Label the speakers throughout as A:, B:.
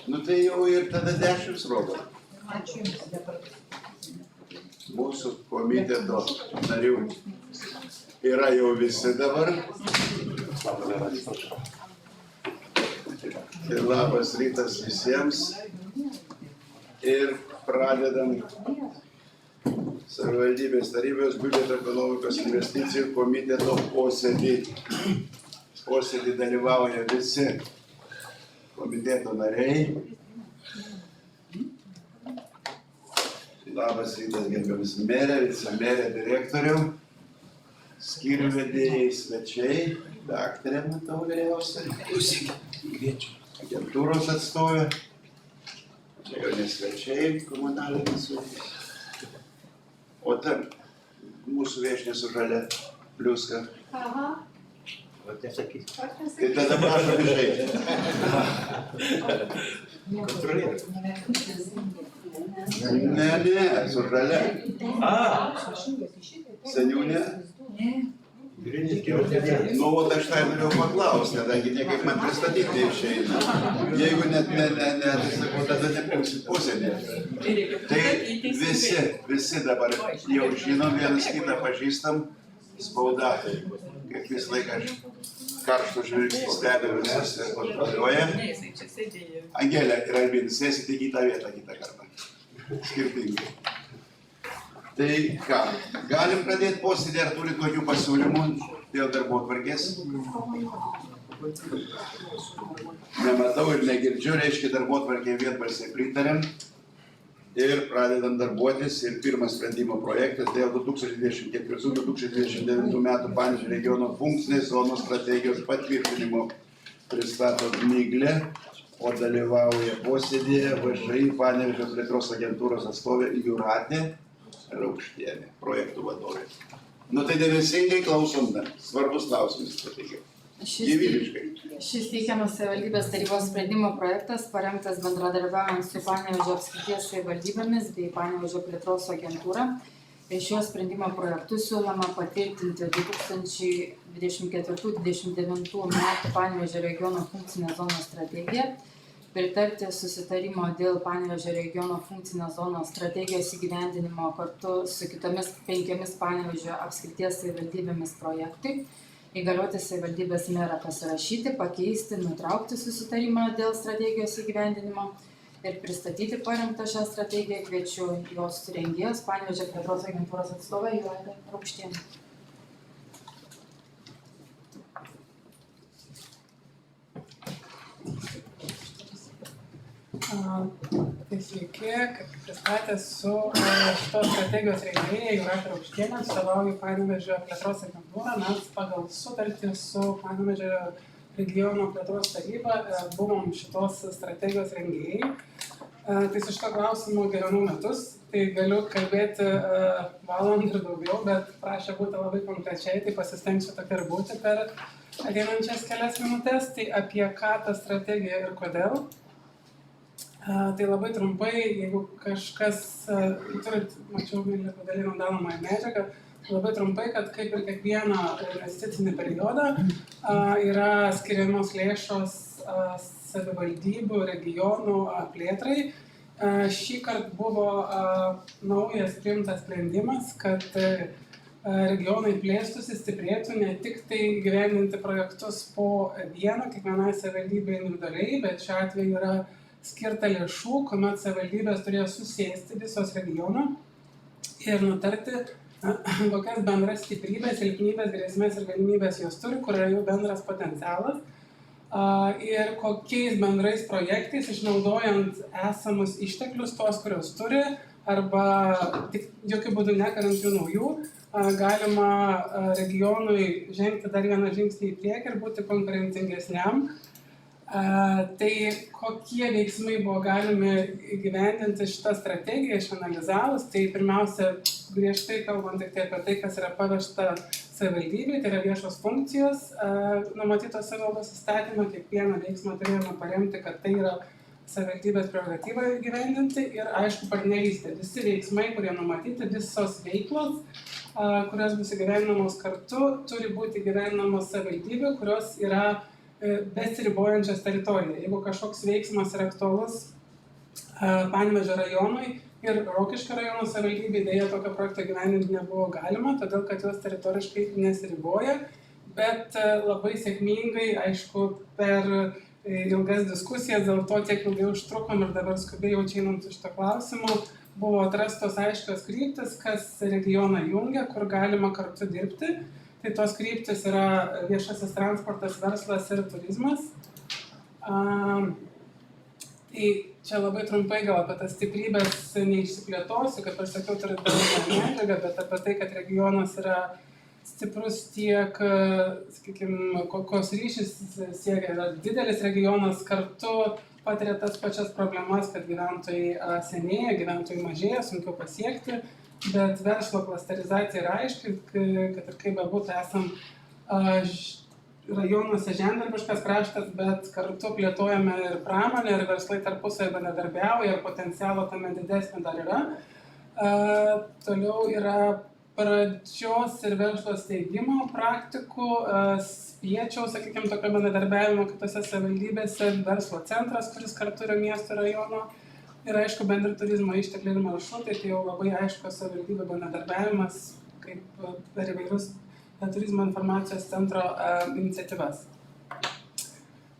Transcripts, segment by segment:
A: Nu tai jau ir tada 10 rodo. Mūsų komiteto narių yra jau visi dabar. Tai labas rytas visiems. Ir pradedam Savivaldybės tarybos biudžeto ekonomikos investicijų komiteto posėdį. Posėdį dalyvauja visi komiteto nariai. Labas rytas gerbiamas merė, vicemerė, direktoriau, skyrių vedėjai, svečiai, daktarė, matau, vyriausiai, agentūros atstovė, čia jau nesvečiai, komunalinis svečiai. O ten mūsų viešinė su žalia pliuska.
B: Aha.
A: Tai tada prašom išeiti. Ne, su žalia. Seniūnė? Nu, o aš tai norėjau paklausti, kadangi niekaip man pristatyti neišeina. Jeigu net sakau, tada nepriimsit posėdį. Tai visi dabar jau žinom, vienas kitą pažįstam, spauda. Kaip visą laiką aš karštų žvilgsnių stebiu visus ir kontroliuoja. Angelė ir Albinis, sėsite į kitą vietą kitą kartą. Skirtingai. Tai ką, galim pradėti posėdį, ar turit kokių pasiūlymų dėl darbotvarkės? Nematau ir negirdžiu, reiškia darbotvarkėje vienbalsiai pritarėm. Ir pradedam darbuotis ir pirmas sprendimo projektas dėl 2024-2029 metų Panevėžio regiono funkcinės zonos strategijos patvirtinimo pristato Miglė, o dalyvauja posėdėje VŽI Panevėžio plėtros agentūros atstovė Jūratė Raukštienė, projektų vadovė. Nu tai dėmesingai klausom, svarbus klausimas strategija.
B: Šis teikiamas savivaldybės tarybos sprendimo projektas parengtas bendradarbiaujant su Panevėžio apskrities savivaldybėmis bei Panevėžio plėtros agentūra. Šiuo sprendimo projektu siūloma patvirtinti 2024-2029 metų Panevėžio regiono funkcinės zonos strategiją, pritarti susitarimo dėl Panevėžio regiono funkcinės zonos strategijos įgyvendinimo kartu su kitomis 5 Panevėžio apskrities savivaldybėmis projektui, įgalioti savivaldybės merą pasirašyti, pakeisti, nutraukti susitarimą dėl strategijos įgyvendinimo ir pristatyti parengtą šią strategiją. Kviečiu jos rengėjos, Panevėžio plėtros agentūros atstovę Jūratę Raukštienę.
C: Tai sveiki, kaip pristatęs su šitos strategijos rengėja Jūratė Raukštienė, atstovauju Panevėžio plėtros agentūrą. Mes pagal sutartį su Panevėžio regiono plėtros taryba buvom šitos strategijos rengėjai. Tai su šito klausimu gyvenu metus, tai galiu kalbėti valandą ir daugiau, bet prašė būti labai konkrečiai, tai pasistengsiu tokia ir būti per ateinančias kelias minutės. Tai apie ką ta strategija ir kodėl. Tai labai trumpai, jeigu kažkas turit, mačiau, padalino dalomąją medžiagą, labai trumpai, kad kaip ir kiekvieną investicinį periodą yra skiriamos lėšos savivaldybių, regionų plėtrai. Šį kartą buvo naujas priimtas sprendimas, kad regionai plėstųsi, stiprėtų, ne tik tai gyvendinti projektus po vieną, kiekvienai savivaldybei individualiai, bet šiuo atveju yra skirta lėšų, kuomet savivaldybės turėjo susėsti visos regiono ir nutarti, kokias bendras stiprybės, silpnybės, grėsmės ir galimybės jos turi, kur yra jų bendras potencialas ir kokiais bendrais projektais, išnaudojant esamus išteklius, tos, kurios turi, arba tik jokių būdų nekariant jų naujų, galima regionui žengti dar vieną žingsnį į priekį ir būti konkurencingesniam. Tai kokie veiksmai buvo galimi įgyvendinti šitą strategiją išanalizavus, tai pirmiausia, griežtai kalbant tik tai apie tai, kas yra pavežta savivaldybei, tai yra viešos funkcijos numatytos savivaldos įstatymą, kiekvieną veiksmą turėjome paremti, kad tai yra savivaldybės prerogatyvą įgyvendinti ir, aišku, partnerystė. Visi veiksmai, kurie numatyti, visos veiklos, kurios bus įgyvendinamos kartu, turi būti įgyvendinamos savivaldybių, kurios yra besiribojančios teritorijoje. Jeigu kažkoks veiksmas yra aktualus Panevėžio rajonui ir Rokiškio rajono savivaldybei, dėja tokio projekto gyvendinti nebuvo galima, todėl kad jos teritoriškai nesiriboja, bet labai sėkmingai, aišku, per ilgas diskusijas, dėl to tiek ilgai užtrukom ir dabar skubiai jau čia einant iš to klausimo, buvo atrastos aiškios kryptis, kas regioną jungia, kur galima kartu dirbti. Tai tos kryptis yra viešasis transportas, verslas ir turizmas. Tai čia labai trumpai gal apie tas stiprybės neišsiplėtosiu, kaip aš sakiau, turi daug medžiagą, bet apie tai, kad regionas yra stiprus tiek, sakykime, kokios ryšys siekia, yra didelis regionas, kartu patiria tas pačias problemas, kad gyventojai senėja, gyventojai mažėja, sunkiau pasiekti. Bet verslo klasterizacija yra aiški, kad ir kaip bebūtų esam rajonuose žemdirbiškas kraštas, bet kartu plėtojame ir pramonę, ir verslai tarpusavy bendradarbiauja, ir potencialo tame didesnio dar yra. Toliau yra pradžios ir verslo steigimo praktikų, spiečiau, sakykime, tokio bendradarbiavimo kitose savivaldybėse, verslo centras, kuris kartu yra miesto rajono. Ir aišku, bendri turizmo ištekliai ir maršrutai, tai jau labai aiškus savivaldybių bendradarbiavimas kaip per įvairius turizmo informacijos centro iniciatyvas.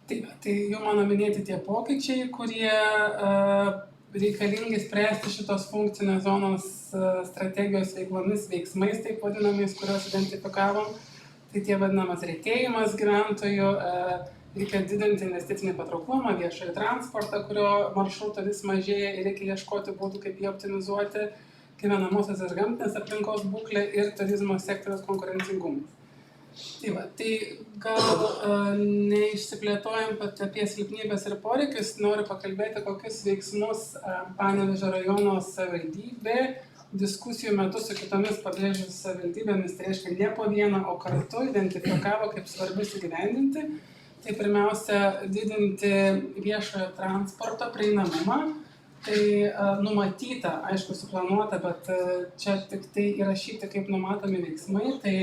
C: Tai jau mano minėti tie pokyčiai, kurie reikalingi spręsti šitos funkcinės zonos strategijos veiklomis, veiksmais, taip vadinamais, kuriuos identifikavom. Tai tie vadinamas retėjimas gyventojų, reikia didinti investicinį patrauklumą, viešąjį transportą, kurio maršruto vis mažėja ir reikia ieškoti būdų, kaip jį optimizuoti, gyvenamosios ir gamtinės aplinkos būklę ir turizmo sektoriaus konkurencingumas. Tai gal neišsiplėtojant apie silpnybės ir poreikius, noriu pakalbėti, kokius veiksmus Panevėžio rajono savivaldybė diskusijų metu su kitomis pabrėžių savivaldybėmis, tai reiškia ne po vieną, o kartu identifikavo kaip svarbius įgyvendinti. Tai pirmiausia, didinti viešojo transporto prieinamumą. Tai numatyta, aišku, suplanuota, bet čia tik tai įrašyti kaip numatomi veiksmai. Tai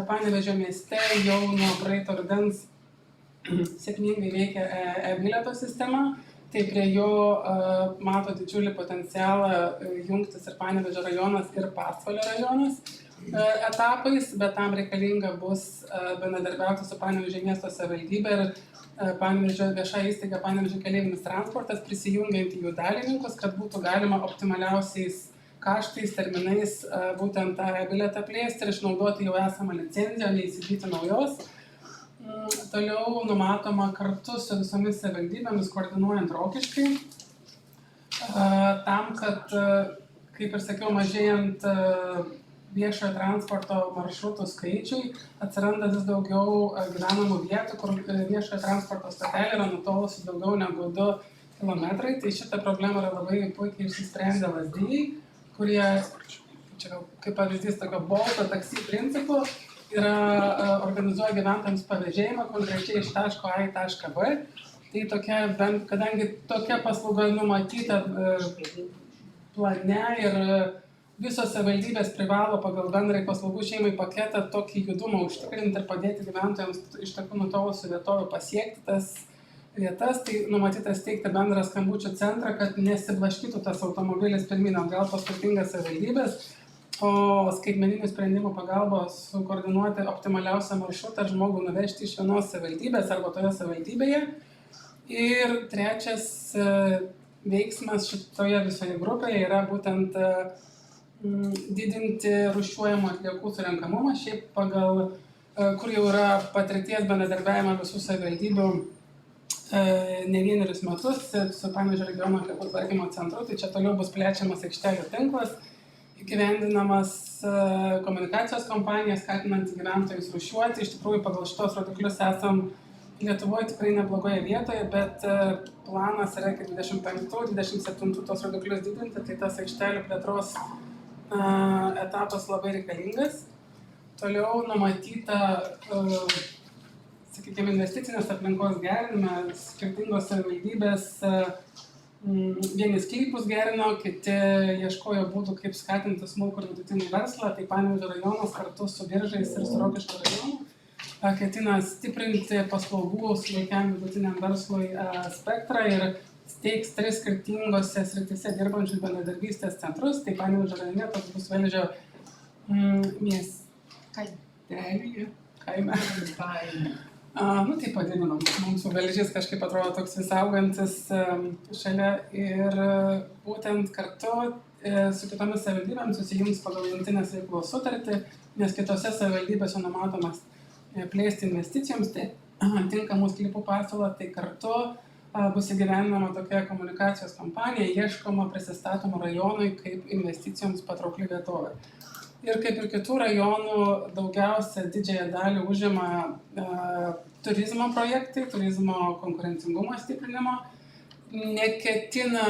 C: Panevėžio mieste jau nuo praeito rudens sėkmingai veikia e-bilieto sistema. Tai prie jo mato didžiulį potencialą jungtis ir Panevėžio rajonas, ir Pasvalio rajonas etapais, bet tam reikalinga bus bendradarbiauti su Panevėžio miesto savivaldybė ir Panevėžio viešąja įstaiga Panevėžio keleivinis transportas, prisijungiant į jų dalininkus, kad būtų galima optimaliausiais kaštais, terminais būtent tą bilietą plėsti ir išnaudoti jau esamą licenciją, neįsigyti naujos. Toliau numatoma kartu su visomis savivaldybėmis, koordinuojant Rokiškai, tam, kad, kaip ir sakiau, mažėjant viešojo transporto maršrutų skaičiui, atsiranda vis daugiau gyvenamų vietų, kur viešojo transporto stotelė yra nutolusi daugiau negu 2 kilometrai. Tai šitą problemą yra labai puikiai išsisprendė Lazdijai, kurie, čia kaip pavyzdys tokio bolto taksi principų, organizuoja gyventojams pavėžėjimą konkrečiai iš taško A į tašką B. Tai tokia, kadangi tokia paslauga numatyta plane ir visos savivaldybės privalo pagal bendrąjį paslaugų šeimai paketą tokį judumą užtikrinti ir padėti gyventojams iš tokių nutolusių vietovių pasiekti tas vietas, tai numatyta steigti bendrą skambučių centrą, kad nesiblaškytų tas automobilis pirmyn atgal po skirtingas savivaldybės, o skaitmeninių sprendimų pagalba sukoordinuoti optimaliausią maršrutą ir žmogų nuvežti iš vienos savivaldybės arba toje savivaldybėje. Ir trečias veiksmas šitoje visoje grupėje yra būtent didinti rūšiuojamų atliekų surenkamumą, šiaip pagal, kur jau yra patirties bendradarbiavimą visų savivaldybių ne vienerius metus su Panevėžio regiono atliekų tvarkymo centru, tai čia toliau bus plečiamas aikštelių tinklas, įgyvendinamas komunikacijos kampanijas, skatinant gyventojus rūšiuoti. Iš tikrųjų, pagal šitos rodiklius esam Lietuvoje tikrai neblogoje vietoje, bet planas yra iki 25-27 tos rodiklius didinti, tai tas aikštelių plėtros etapas labai reikalingas. Toliau numatyta sakykime, investicinės aplinkos gerinime, skirtingos savivaldybės vieni sklypus gerino, kiti ieškojo būdų, kaip skatinti smulkų ir vidutinį verslą, tai Panevėžio rajonas kartu su Biržais ir su Rokiškio rajonu ketina stiprinti paslaugų smulkiam vidutiniam verslui spektrą ir steigs 3 skirtingose srityse dirbančių bendradarbystės centrus, tai Panevėžio rajone toks bus Velžio miestelyje, kaime. Nu, tai padidinom. Mums Velžys kažkaip atrodo toks visaugantis šalia ir būtent kartu su kitomis savivaldybėmis susijungs pagal jungtinės veiklos sutartį, nes kitose savivaldybėse numatomas plėsti investicijoms, tai tinkamų sklypų pasiūlą, tai kartu bus įgyvendinama tokia komunikacijos kampanija, ieškoma prisistatoma rajonui kaip investicijoms patraukli vietovė. Ir kaip ir kitų rajonų daugiausia didžiąją dalį užima turizmo projektai, turizmo konkurencingumo stiprinimo. Neketina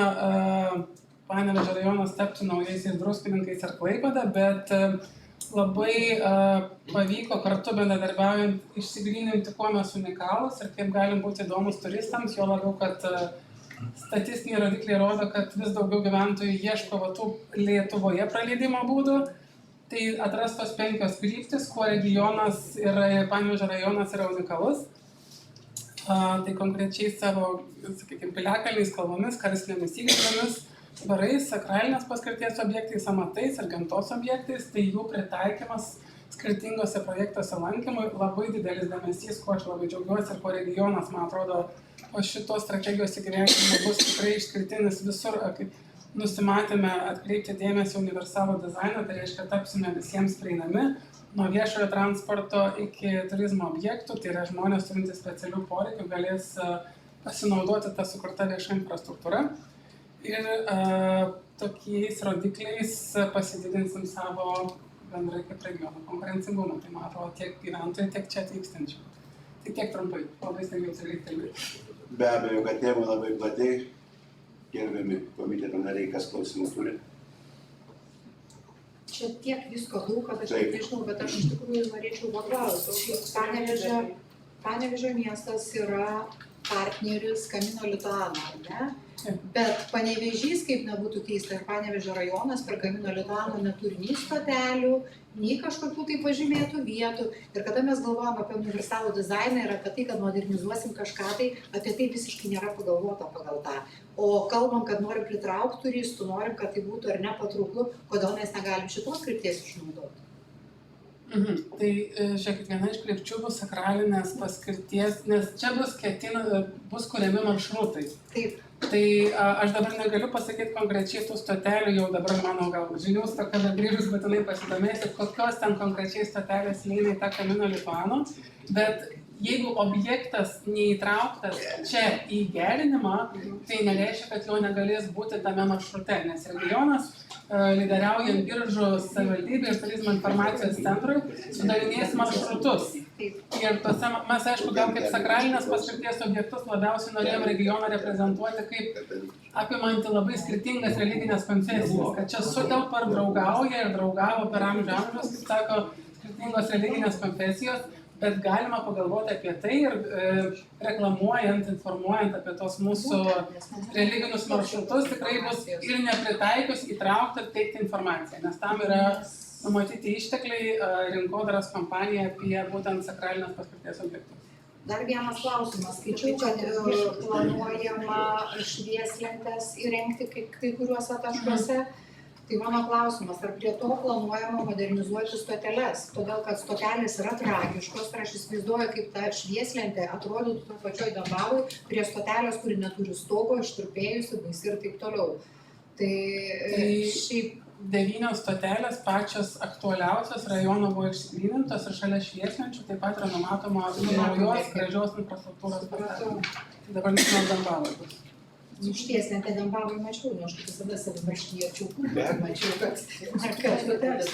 C: Panevėžio rajonas tapti naujaisiais Druskininkais ar Klaipėda, bet labai pavyko kartu bendradarbiaujant išsigryninti, kuo mes unikalūs ir kaip galim būti įdomus turistams, jo labiau, kad statistiniai rodikliai rodo, kad vis daugiau gyventojų ieško tų Lietuvoje praleidimo būdų. Tai atrastos 5 kryptis, kuo regionas ir Panevėžio rajonas yra unikalus. Tai konkrečiai savo, sakykime, piliakalniais, kalvomis, karstinėmis įgridomis, dvarais, sakralinės paskirties objektais, amatais ir gamtos objektais, tai jų pritaikymas skirtingose projektuose lankymui labai didelis dėmesys, kuo aš labai džiaugiuosi ir kuo regionas, man atrodo, po šitos strategijos įgyvendinimo bus tikrai išskirtinis visur, kaip nusimatėme atkreipti dėmesį universalų dizainą, tai reiškia tapsime visiems prieinami, nuo viešojo transporto iki turizmo objektų, tai yra žmonės turintys specialių poreikių galės pasinaudoti tą sukurtą viešą infrastruktūrą ir tokiais rodikliais pasididinsim savo bendrai kaip regiono konkurencingumą, tai man atrodo tiek gyventojų, tiek čia atvykstančių. Tai tiek trumpai, labai stengiausi greitai kalbėti.
A: Be abejo, kad tema labai plačiai. Gerbiami komiteto nariai, kas klausimų turi?
D: Čia tiek visko daug, kad aš nežinau, bet aš iš tikrųjų norėčiau paklausti. Panevėžio miestas yra partneris Camino Lituano, ne? Bet Panevėžys, kaip nebūtų keista, ir Panevėžio rajonas per Camino Lituano neturi nei stotelių, nei kažkokių tai pažymėtų vietų. Ir kada mes galvojam apie universalų dizainą ir apie tai, kad modernizuosim kažką, tai apie tai visiškai nėra pagalvota pagal tą. O kalbam, kad norim pritraukti turistų, norim, kad tai būtų ar nepatrauklu, kodėl mes negalim šitos krypties išnaudoti.
C: Tai žiūrėkit, viena iš krypčių bus sakralinės paskirties, nes čia bus kuriami maršrutai.
D: Taip.
C: Tai aš dabar negaliu pasakyti konkrečiai tų stotelių, jau dabar mano gal žinių stoka, bet grįžus būtinai pasidomėsiu, kokios ten konkrečiai stotelės įeina į tą Camino Lituano, bet jeigu objektas neįtrauktas čia į gerinimą, tai nereiškia, kad jo negalės būti tame maršrute, nes regionas, lyderiaujant Biržų savivaldybei ir turizmo informacijos centrui, sudarinės maršrutus. Ir tose, mes aišku, gal kaip sakralinės paskirties objektus labiausiai norėjom regioną reprezentuoti kaip apimantį labai skirtingas religinės konfesijas, kad čia sutelpa ir draugauja ir draugavo per amžius, kaip sako, skirtingos religinės konfesijos, bet galima pagalvoti apie tai ir reklamuojant, informuojant apie tos mūsų religinius maršrutus, tikrai bus ir nepritaikius įtraukti ir teikti informaciją, nes tam yra numatyti ištekliai rinkodaros kampanija apie būtent sakralinės paskirties objektus.
D: Dar vienas klausimas, skaičiau, kad planuojama švieslentes įrengti kai kuriuose taškuose. Tai mano klausimas, ar prie to planuojama modernizuoti stoteles, todėl kad stotelės yra tragiškos ir aš įsivaizduoju, kaip ta švieslentė atrodytų to pačioj Dambavoj prie stotelės, kuri neturi stogo, ištrupėjusi, baisi ir taip toliau. Tai šiaip
C: 9 stotelės pačios aktualiausios rajono buvo išsigrynintos ir šalia švieslenčių taip pat yra numatoma naujos gražios infrastruktūros stotelė. Tai dabar nežinau Dambavoj bus.
D: Švieslentę Dambavoj mačiau, aš visada savimarškiečiau, mačiau, kad stotelės,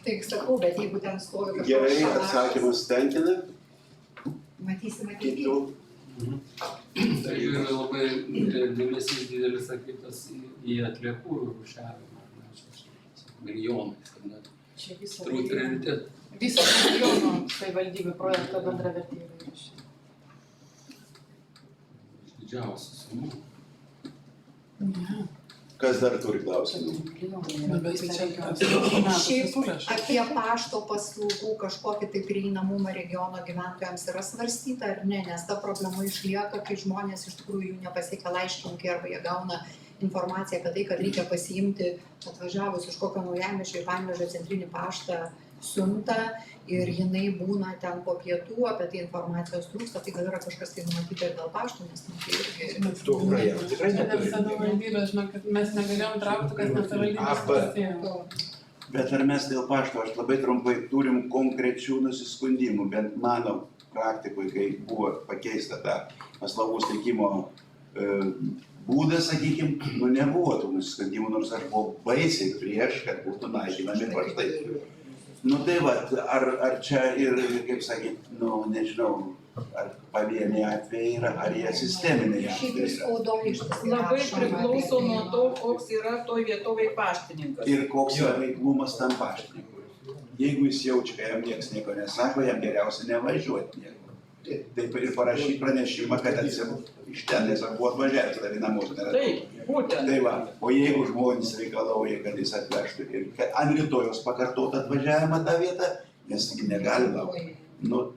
D: taip sakau, bet jeigu ten stovi kažkoks
A: Gerai, atsakymas tenkina.
D: Matysime
A: Kitų.
E: Tai yra labai dėmesys didelis sakytas į atliekų rūšiavimą. Milijonais, kad net turbūt prioritet.
B: Viso regiono savivaldybių projekto bendra vertė yra.
E: didžiausių sumų.
C: Ne.
A: Kas dar turi klausimų?
C: Bet tai čia
D: Šiaip apie pašto paslaugų kažkokį tai prieinamumą regiono gyventojams yra svarstyta ar ne, nes ta problema išlieka, kai žmonės iš tikrųjų jų nepasiekia laiškininkai arba jie gauna informaciją apie tai, kad reikia pasiimti atvažiavus iš kokio naujamiesčio į Panevėžio centrinį paštą siuntą ir jinai būna ten po pietų, apie tai informacijos trūksta, tai gal yra kažkas tai numatyta ir dėl pašto, nes tai irgi...
C: Čia ne savivaldybė, žinok, kad mes negalėjom traukti, kas ne savivaldybės pasėjo.
A: Bet ar mes dėl pašto, aš labai trumpai, turim konkrečių nusiskundimų, bent mano praktikoje, kai buvo pakeista ta paslaugos teikimo būdas, sakykime, nebuvo tų nusiskundimų, nors aš buvau baisiai prieš, kad būtų naikinami paštai. Tai va, ar čia ir, kaip sakyt, nežinau, ar pavieniai atvejai yra, ar jie sisteminiai atvejai yra.
F: Labai priklauso nuo to, koks yra toj vietovai paštininkas.
A: Ir koks yra veiklumas tam paštininkui. Jeigu jis jaučia, kad jam nieks nieko nesako, jam geriausia nevažiuoti nieko. Taip ir parašyti pranešimą, kad iš ten tiesiog buvo atvažiavęs, tai namus nėra.
F: Taip, būtent.
A: Tai va, o jeigu žmonės reikalauja, kad jis atvežtų ir kad ant rytojos pakartot atvažiavimą tą vietą, nes negali laukti.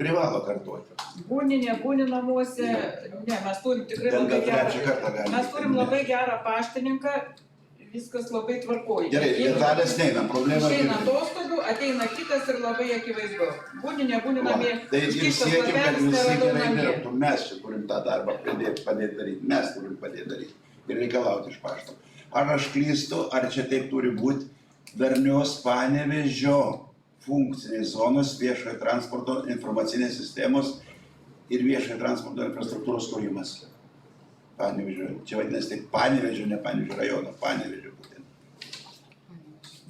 A: Privalo kartuoti.
F: Būni, nebūni namuose, ne, mes turim tikrai labai gerą paštininką, viskas labai tvarkoja.
A: Gerai, detalės neina, problema.
F: Išeina atostogų, ateina kitas ir labai akivaizdu. Būni, nebūni namie.
A: Tai ir siekim, kad visi gerai dirbtų. Mes čia turim tą darbą padėti daryti. Mes turim padėti daryti ir reikalauti iš pašto. Ar aš klystu, ar čia taip turi būti darnios Panevėžio funkcinės zonos viešojo transporto informacinės sistemos ir viešojo transporto infrastruktūros kūrimas. Panevėžio, čia vadinasi tik Panevėžio, ne Panevėžio rajono, Panevėžio būtent.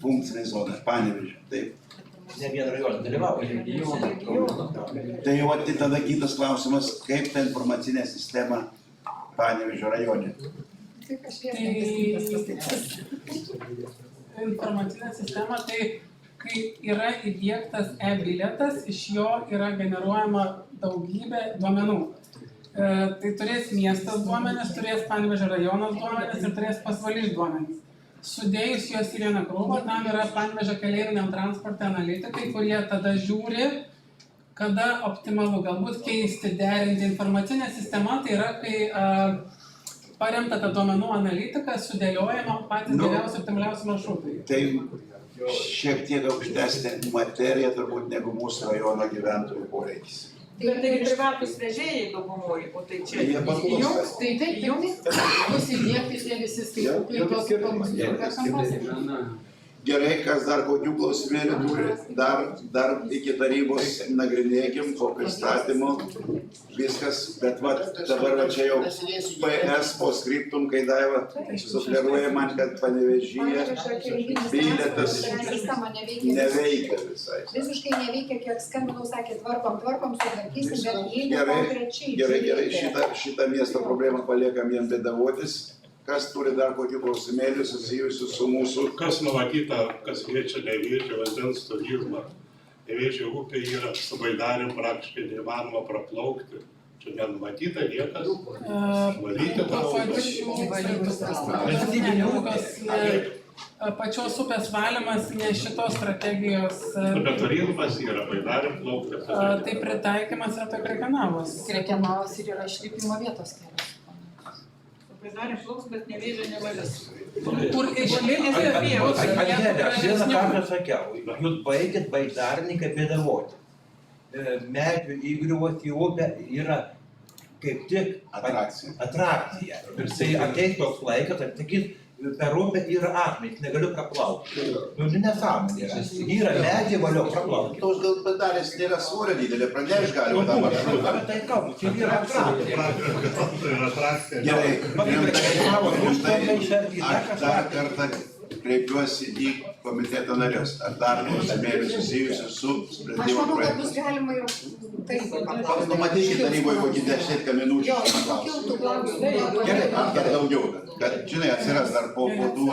A: Funkcinė zona, Panevėžio, taip.
G: Ne vien rajoną dalyvauja.
A: Tai jau tada kitas klausimas, kaip ta informacinė sistema Panevėžio rajone.
C: Informacinė sistema, tai kai yra įdiegtas e-bilietas, iš jo yra generuojama daugybė duomenų. Tai turės miestas duomenis, turės Panevėžio rajonas duomenis ir turės pasvalys duomenis. Sudėjus juos į vieną krūvą, tam yra Panevėžio keleiviniam transporte analitikai, kurie tada žiūri, kada optimalu galbūt keisti, derinti. Informacinė sistema, tai yra, kai paremta ta duomenų analitika, sudėliojama patys geriausi optimaliausi maršrutai.
A: Tai šiek tiek aukštesnė materija turbūt negu mūsų rajono gyventojų poreikis.
F: Bet tai privatus vežėjai daugumoji, o tai čia
B: Jums, tai taip, bus įdiegti tie visi skaitikliai, tos autobusų.
A: Gerai, kas dar kokių klausimėlių turi, dar iki tarybos nagrinėkim po pristatymo, viskas, bet dabar čia jau PS po skriptum, kai Daiva sufleruoja man, kad Panevėžyje bilietas neveikia visai.
D: Visiškai neveikia, kiek skambinau, sakė, tvarkom, sutvarkysim, bet jeigu konkrečiai.
A: Gerai, šitą miesto problemą paliekam jiem bėdavotis. Kas turi dar kokių klausimėlių susijusių su mūsų?
H: Kas numatyta, kas liečia Nevėžio vandens stovyklą. Nevėžio upė yra su baidarėm praktiškai neįmanoma praplaukti. Čia nenumatyta niekas.
C: Pačios upės valymas ne šitos strategijos.
H: Bet turizmas yra baidarėm plaukti.
C: Tai pritaikymas yra to Krekenavos.
B: Krekenavos ir yra išlipimo vietos kelias.
F: Baidarė plauks, bet Nevėžio nevalės.
C: Kur išlipti
G: vietos. Aš vieną kartą sakiau, jūs baigėt baidarninkai bėdavoti. Medžių įgriuvoti į upę yra kaip tik atrakcija. Ir tai ateis toks laikas, tai sakys, per upę yra akmenys, negaliu praplaukti. Nesąmonė yra. Yra medžiai, valio praplaukti.
A: Tos gal baidarės nėra svorio didelė, pradėš galima tą maršrutą.
G: Tai kalbu, čia yra atrakcija.
A: Gerai, aš dar kartą kreipiuosi į komiteto narius. Ar dar klausimėlių susijusių su sprendimo
D: Aš manau, kad
A: projektu?
D: bus galima ir taip.
A: Numatykit taryboje kokį 10 minučių.
D: Jo, kiltų klausimų.
A: Gerai, ar daugiau, kad, žinai, atsiras dar po tų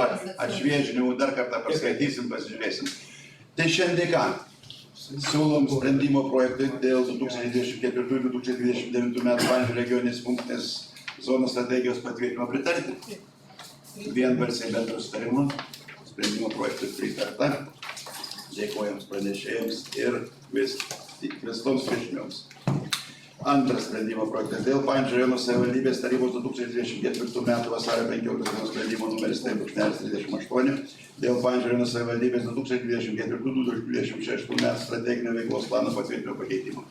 A: atšviežinių, dar kartą paskaitysim, pasižiūrėsim. Tai šiandien ką? Siūlom sprendimo projektui dėl 2024-2029 metų Panevėžio regioninės funkcinės zonos strategijos patvirtinimo pritarti. Vienbalsiai bendro sutarimo, sprendimo projektui pritarta. Dėkojams pranešėjams ir visoms viešnioms. Antras sprendimo projektas dėl Panevėžio rajono savivaldybės tarybos 2024 m. vasario 15 d. sprendimo numeris 38 dėl Panevėžio rajono savivaldybės 2024-2026 m. strateginio veiklos plano patvirtinimo pakeitimo.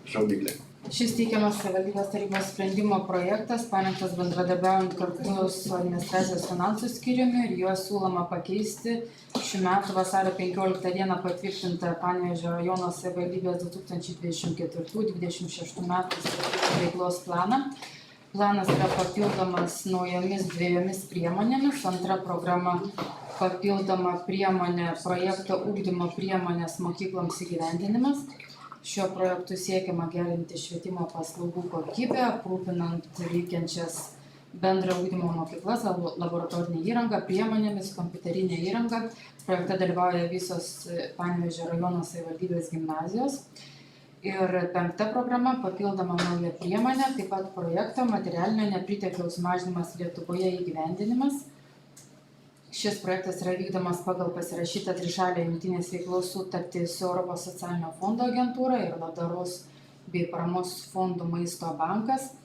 A: Prašau, Miglė.
B: Šis teikiamas savivaldybės tarybos sprendimo projektas parengtas bendradarbiaujant kartu su administracijos finansų skyriumi ir juo siūloma pakeisti šių metų vasario 15 d. patvirtintą Panevėžio rajono savivaldybės 2024-2026 metų strateginio veiklos planą. Planas yra papildomas naujomis 2 priemonėmis. Antra programa papildoma priemonė projekto ugdymo priemonės mokykloms įgyvendinimas. Šiuo projektu siekiama gerinti švietimo paslaugų kokybę, aprūpinant veikiančias bendro ugdymo mokyklas, laboratorinę įrangą, priemonėmis, kompiuterinę įrangą. Projekte dalyvauja visos Panevėžio rajono savivaldybės gimnazijos. Ir 5 programa papildoma nauja priemonė, taip pat projekto materialinio nepritekliaus mažinimas Lietuvoje įgyvendinimas. Šis projektas yra vykdomas pagal pasirašytą trišalę jungtinės veiklos sutartį su Europos socialinio fondo agentūra ir Labdaros bei paramos fondų Maisto bankas.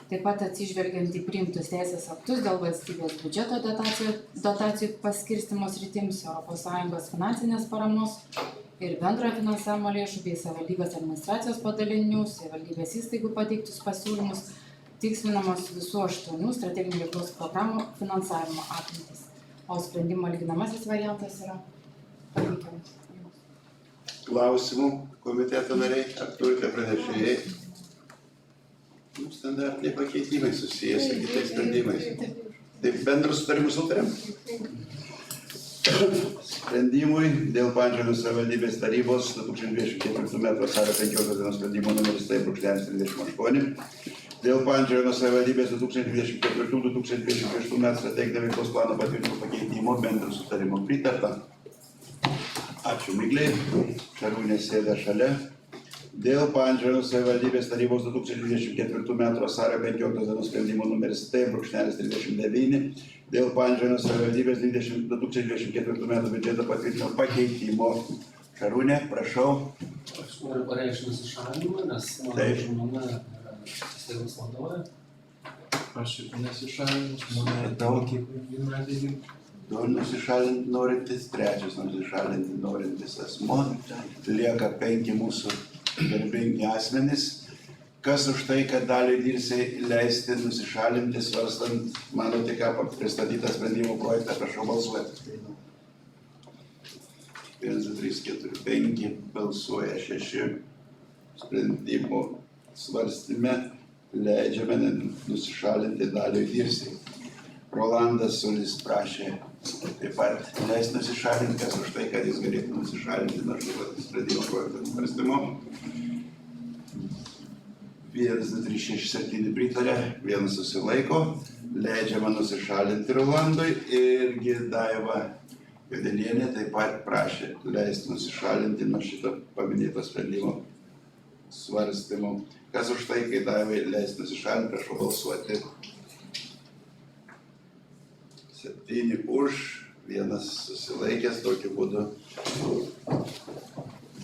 B: Taip pat atsižvelgiant į priimtus teisės aktus dėl valstybės biudžeto dotacijų paskirstymo sritims, ES finansinės paramos ir bendrojo finansavimo lėšų bei savivaldybės administracijos padalinių, savivaldybės įstaigų pateiktus pasiūlymus, tikslinamos visų 8 strateginių veiklos programų finansavimo apimtys. O sprendimo lyginamasis variantas yra pateikiamas.
A: Klausimų komiteto nariai, ar turite pranešėjai? Standartiniai pakeitimai susijęs su kitais sprendimais. Taip bendrų sutarimų sutarėm? Sprendimui dėl Panevėžio savivaldybės tarybos 2024 m. vasario 15 d. sprendimo numeris 38 dėl Panevėžio savivaldybės 2024-2026 m. strateginio veiklos plano patvirtinimo pakeitimo bendro sutarimo pritarta. Ačiū, Miglei. Šarūnė sėda šalia. Dėl Panevėžio savivaldybės tarybos 2024 m. vasario 15 d. sprendimo numeris 39 dėl Panevėžio savivaldybės 2024 m. biudžeto patvirtinimo pakeitimo. Šarūnė, prašau.
E: Aš noriu pareikšti nusišalinimą, nes mano žmona įstaigos vadovė.
I: Aš ir nesišalinu, mano mokyklų gimnazijai.
A: Du nusišalinti norintis, trečias nusišalinti norintis asmo. Lieka 5 mūsų garbingi asmenys. Kas už tai, kad Daliai Dirsei leisti nusišalinti, svarstant mano tik pristatytą sprendimų projektą, prašau balsuoti. 1, 2, 3, 4, 5, balsuoja 6. Sprendimo svarstyme leidžiame nusišalinti Daliai Dirsei. Rolandas Sulis prašė taip pat leisti nusišalinti, kas už tai, kad jis galėtų nusišalinti nuo šio sprendimo projekto svarstymo. 1, 2, 3, 6, 7 pritarė, 1 susilaiko, leidžiama nusišalinti Rolandui irgi Daiva Gadelienė taip pat prašė leisti nusišalinti nuo šito paminėto sprendimo svarstymo. Kas už tai, kai Daivai leisti nusišalinti, prašau balsuoti. 7 už, 1 susilaikęs, tokiu būdu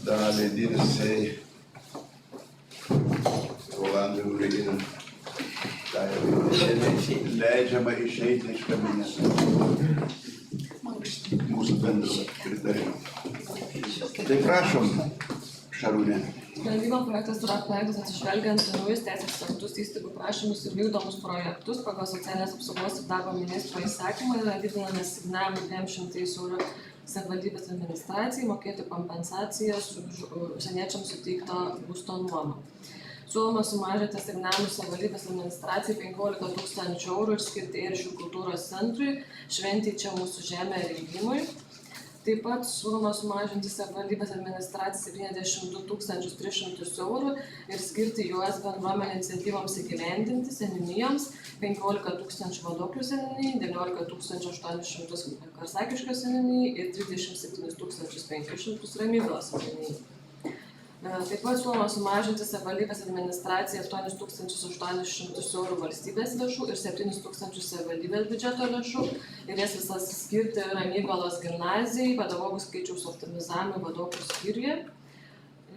A: Daliai Dirsei, Rolandui ir leidžiama išeiti iš kabineto. Mūsų bendro pritarimo. Tai prašom, Šarūnė.
J: Sprendimo projektas yra parengtas atsižvelgiant į naujus teisės aktus, įstaigų prašymus ir vykdomus projektus pagal socialinės apsaugos ir darbo ministro įsakymą yra didinami asignavimai 200 eurų savivaldybės administracijai mokėti kompensacijas už užsieniečiams suteiktą būsto nuomą. Siūloma sumažinti asignavimus savivaldybės administracijai 15 000 eurų ir skirti Ėriškių kultūros centrui, Šventei čia mūsų žemė rengimui. Taip pat siūloma sumažinti savivaldybės administracijai 72 300 eurų ir skirti juos bendruomenės iniciatyvoms įgyvendinti seniūnijoms 15 000 Vadoklių seniūnijai, 19 800 Karsakiškio seniūnijai ir 37 500 Ramyglos seniūnijai. Taip pat siūloma sumažinti savivaldybės administraciją 8800 eurų valstybės lėšų ir 7000 savivaldybės biudžeto lėšų ir jas visas skirti Ramygalos gimnazijai, pedagogų skaičiaus optimizavimui vadovų skyriuje.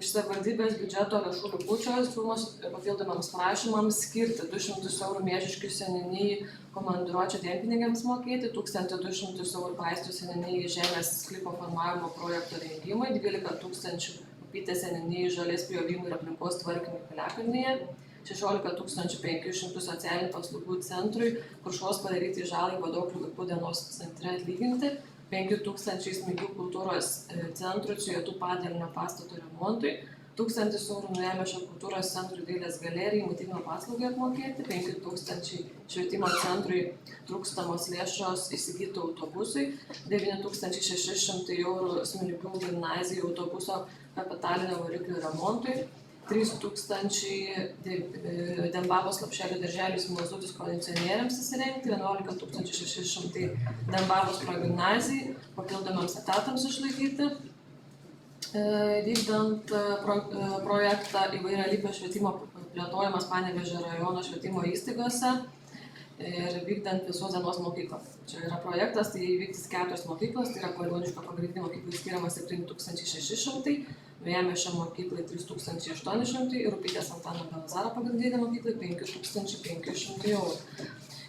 J: Iš savivaldybės biudžeto lėšų likučios siūlomos papildomams prašymams skirti 200 eurų Miežiškių seniūnijai komandiruočių dienpinigiams mokėti, 1200 eurų Paistų seniūnijai žemės sklypo formavimo projekto rengimui, 12 000 Upytės seniūnijai žolės pjovimui ir aplinkos tvarkymui Piliakalnyje, 16 500 socialinių paslaugų centrui Krušos padaryti žalai Vadoklių vaikų dienos centre atlyginti, 5 000 Smigių kultūros centrų Cijotų padalinio pastato remontui, 1000 eurų Naujamiesčio kultūros centrui dailės galerijai maitinimo paslaugai apmokėti, 5 000 švietimo centrui trūkstamos lėšos įsigyti autobusui, 9600 eurų Smilgių gimnazijai autobuso kapitalinio variklio remontui, 3000 Dembavos Lopšelio darželis Mazutis kondicionieriams įsirengti, 11 600 Dembavos progimnazijai papildomams etatams išlaikyti, vykdant projektą įvairialypio švietimo plėtojimas Panevėžio rajono švietimo įstaigose ir vykdant visos dienos mokyklą. Čia yra projektas, tai vykdys 4 mokyklos, tai yra Palioniškio pagrindinė mokyklai skiriama 7600, Naujamiesčio mokyklai 3800 ir Upytės Antano Belazaro pagrindinė mokyklai 5500 eurų.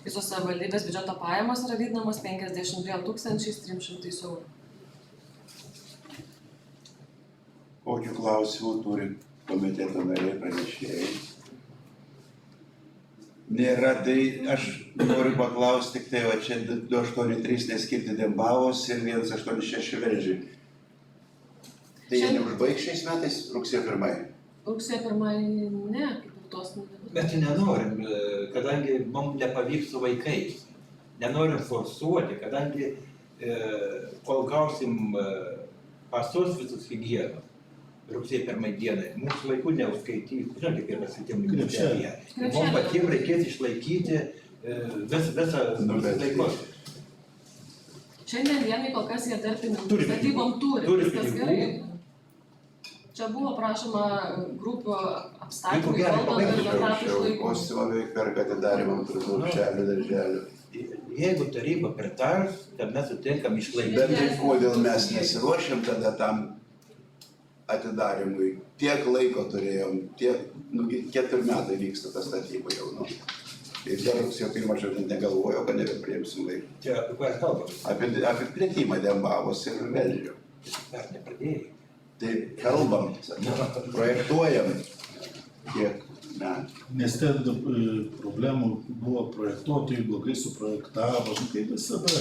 J: Visos savivaldybės biudžeto pajamos yra didinamos 52 300 eurų.
A: Kokių klausimų turi komiteto nariai pranešėjai? Nėra, tai aš noriu paklausti tik tai, va čia 283 neskirti Dembavos ir 186 Velžiui. Tai jie neužbaigs šiais metais rugsėjo 1?
J: Rugsėjo 1 ne, kaip ir tos nebus.
G: Bet nenorim, kadangi mums nepavyks su vaikais. Nenorim forsuoti, kadangi kol gausim pasus visus higienos. Rugsėjo 1 dienai. Mūsų vaikų neužskaitys, žinot, kaip yra švietimo ministerija. Mums patiems reikės išlaikyti visą laikos.
J: Šiandien dienai kol kas jie dar pinigų statybom turi, viskas gerai. Čia buvo prašoma grupių apstatymui, valdant ir etatų išlaikymui.
A: O Simoviai perka atidarymam Lopšelio darželio.
G: Jeigu taryba pritars, tad mes sutinkam išlaikyti.
A: Bet tai kodėl mes nesiruošiam tada tam atidarymui? Tiek laiko turėjom, 4 metai vyksta ta statyba jau. Ir dar rugsėjo 1 aš negalvojau, kad nebepriimsim laiką.
G: Čia apie ką kalbam?
A: Apie plėtimą Dembavos ir Velžio.
G: Dar nepradėjai.
A: Tai kalbam, projektuojam kiek metų.
I: Nes ten problemų buvo projektuotojai, blogai suprojektavo, kaip visada.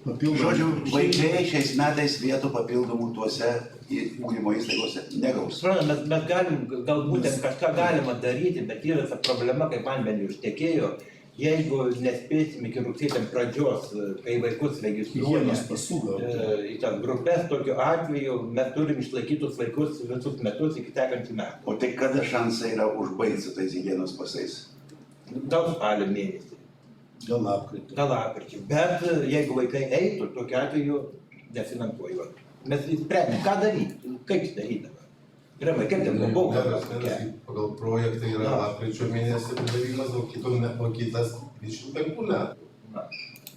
A: Žodžiu, vaikai šiais metais vietų papildomų tuose ugdymo įstaigose negaus.
G: Suprantat, mes galim, galbūt kažką galima daryti, bet yra ta problema, kaip Anveliui ištekėjo, jeigu nespėsim iki rugsėjo pradžios, kai vaikus registruoja į tas grupės, tokiu atveju mes turim išlaikytus vaikus visus metus iki sekančių metų.
A: O tai kada šansai yra užbaigti su tais higienos pasais?
G: Gal spalio mėnesį.
I: Gal lapkritį.
G: Bet jeigu vaikai eitų, tokiu atveju nefinansuoju. Mes sprendėm, ką daryti, kaip daryti dabar. Yra vaikai, kaip buvo.
K: Pagal projektą yra lapkričio mėnesį padarymas, o kitas 25 metų.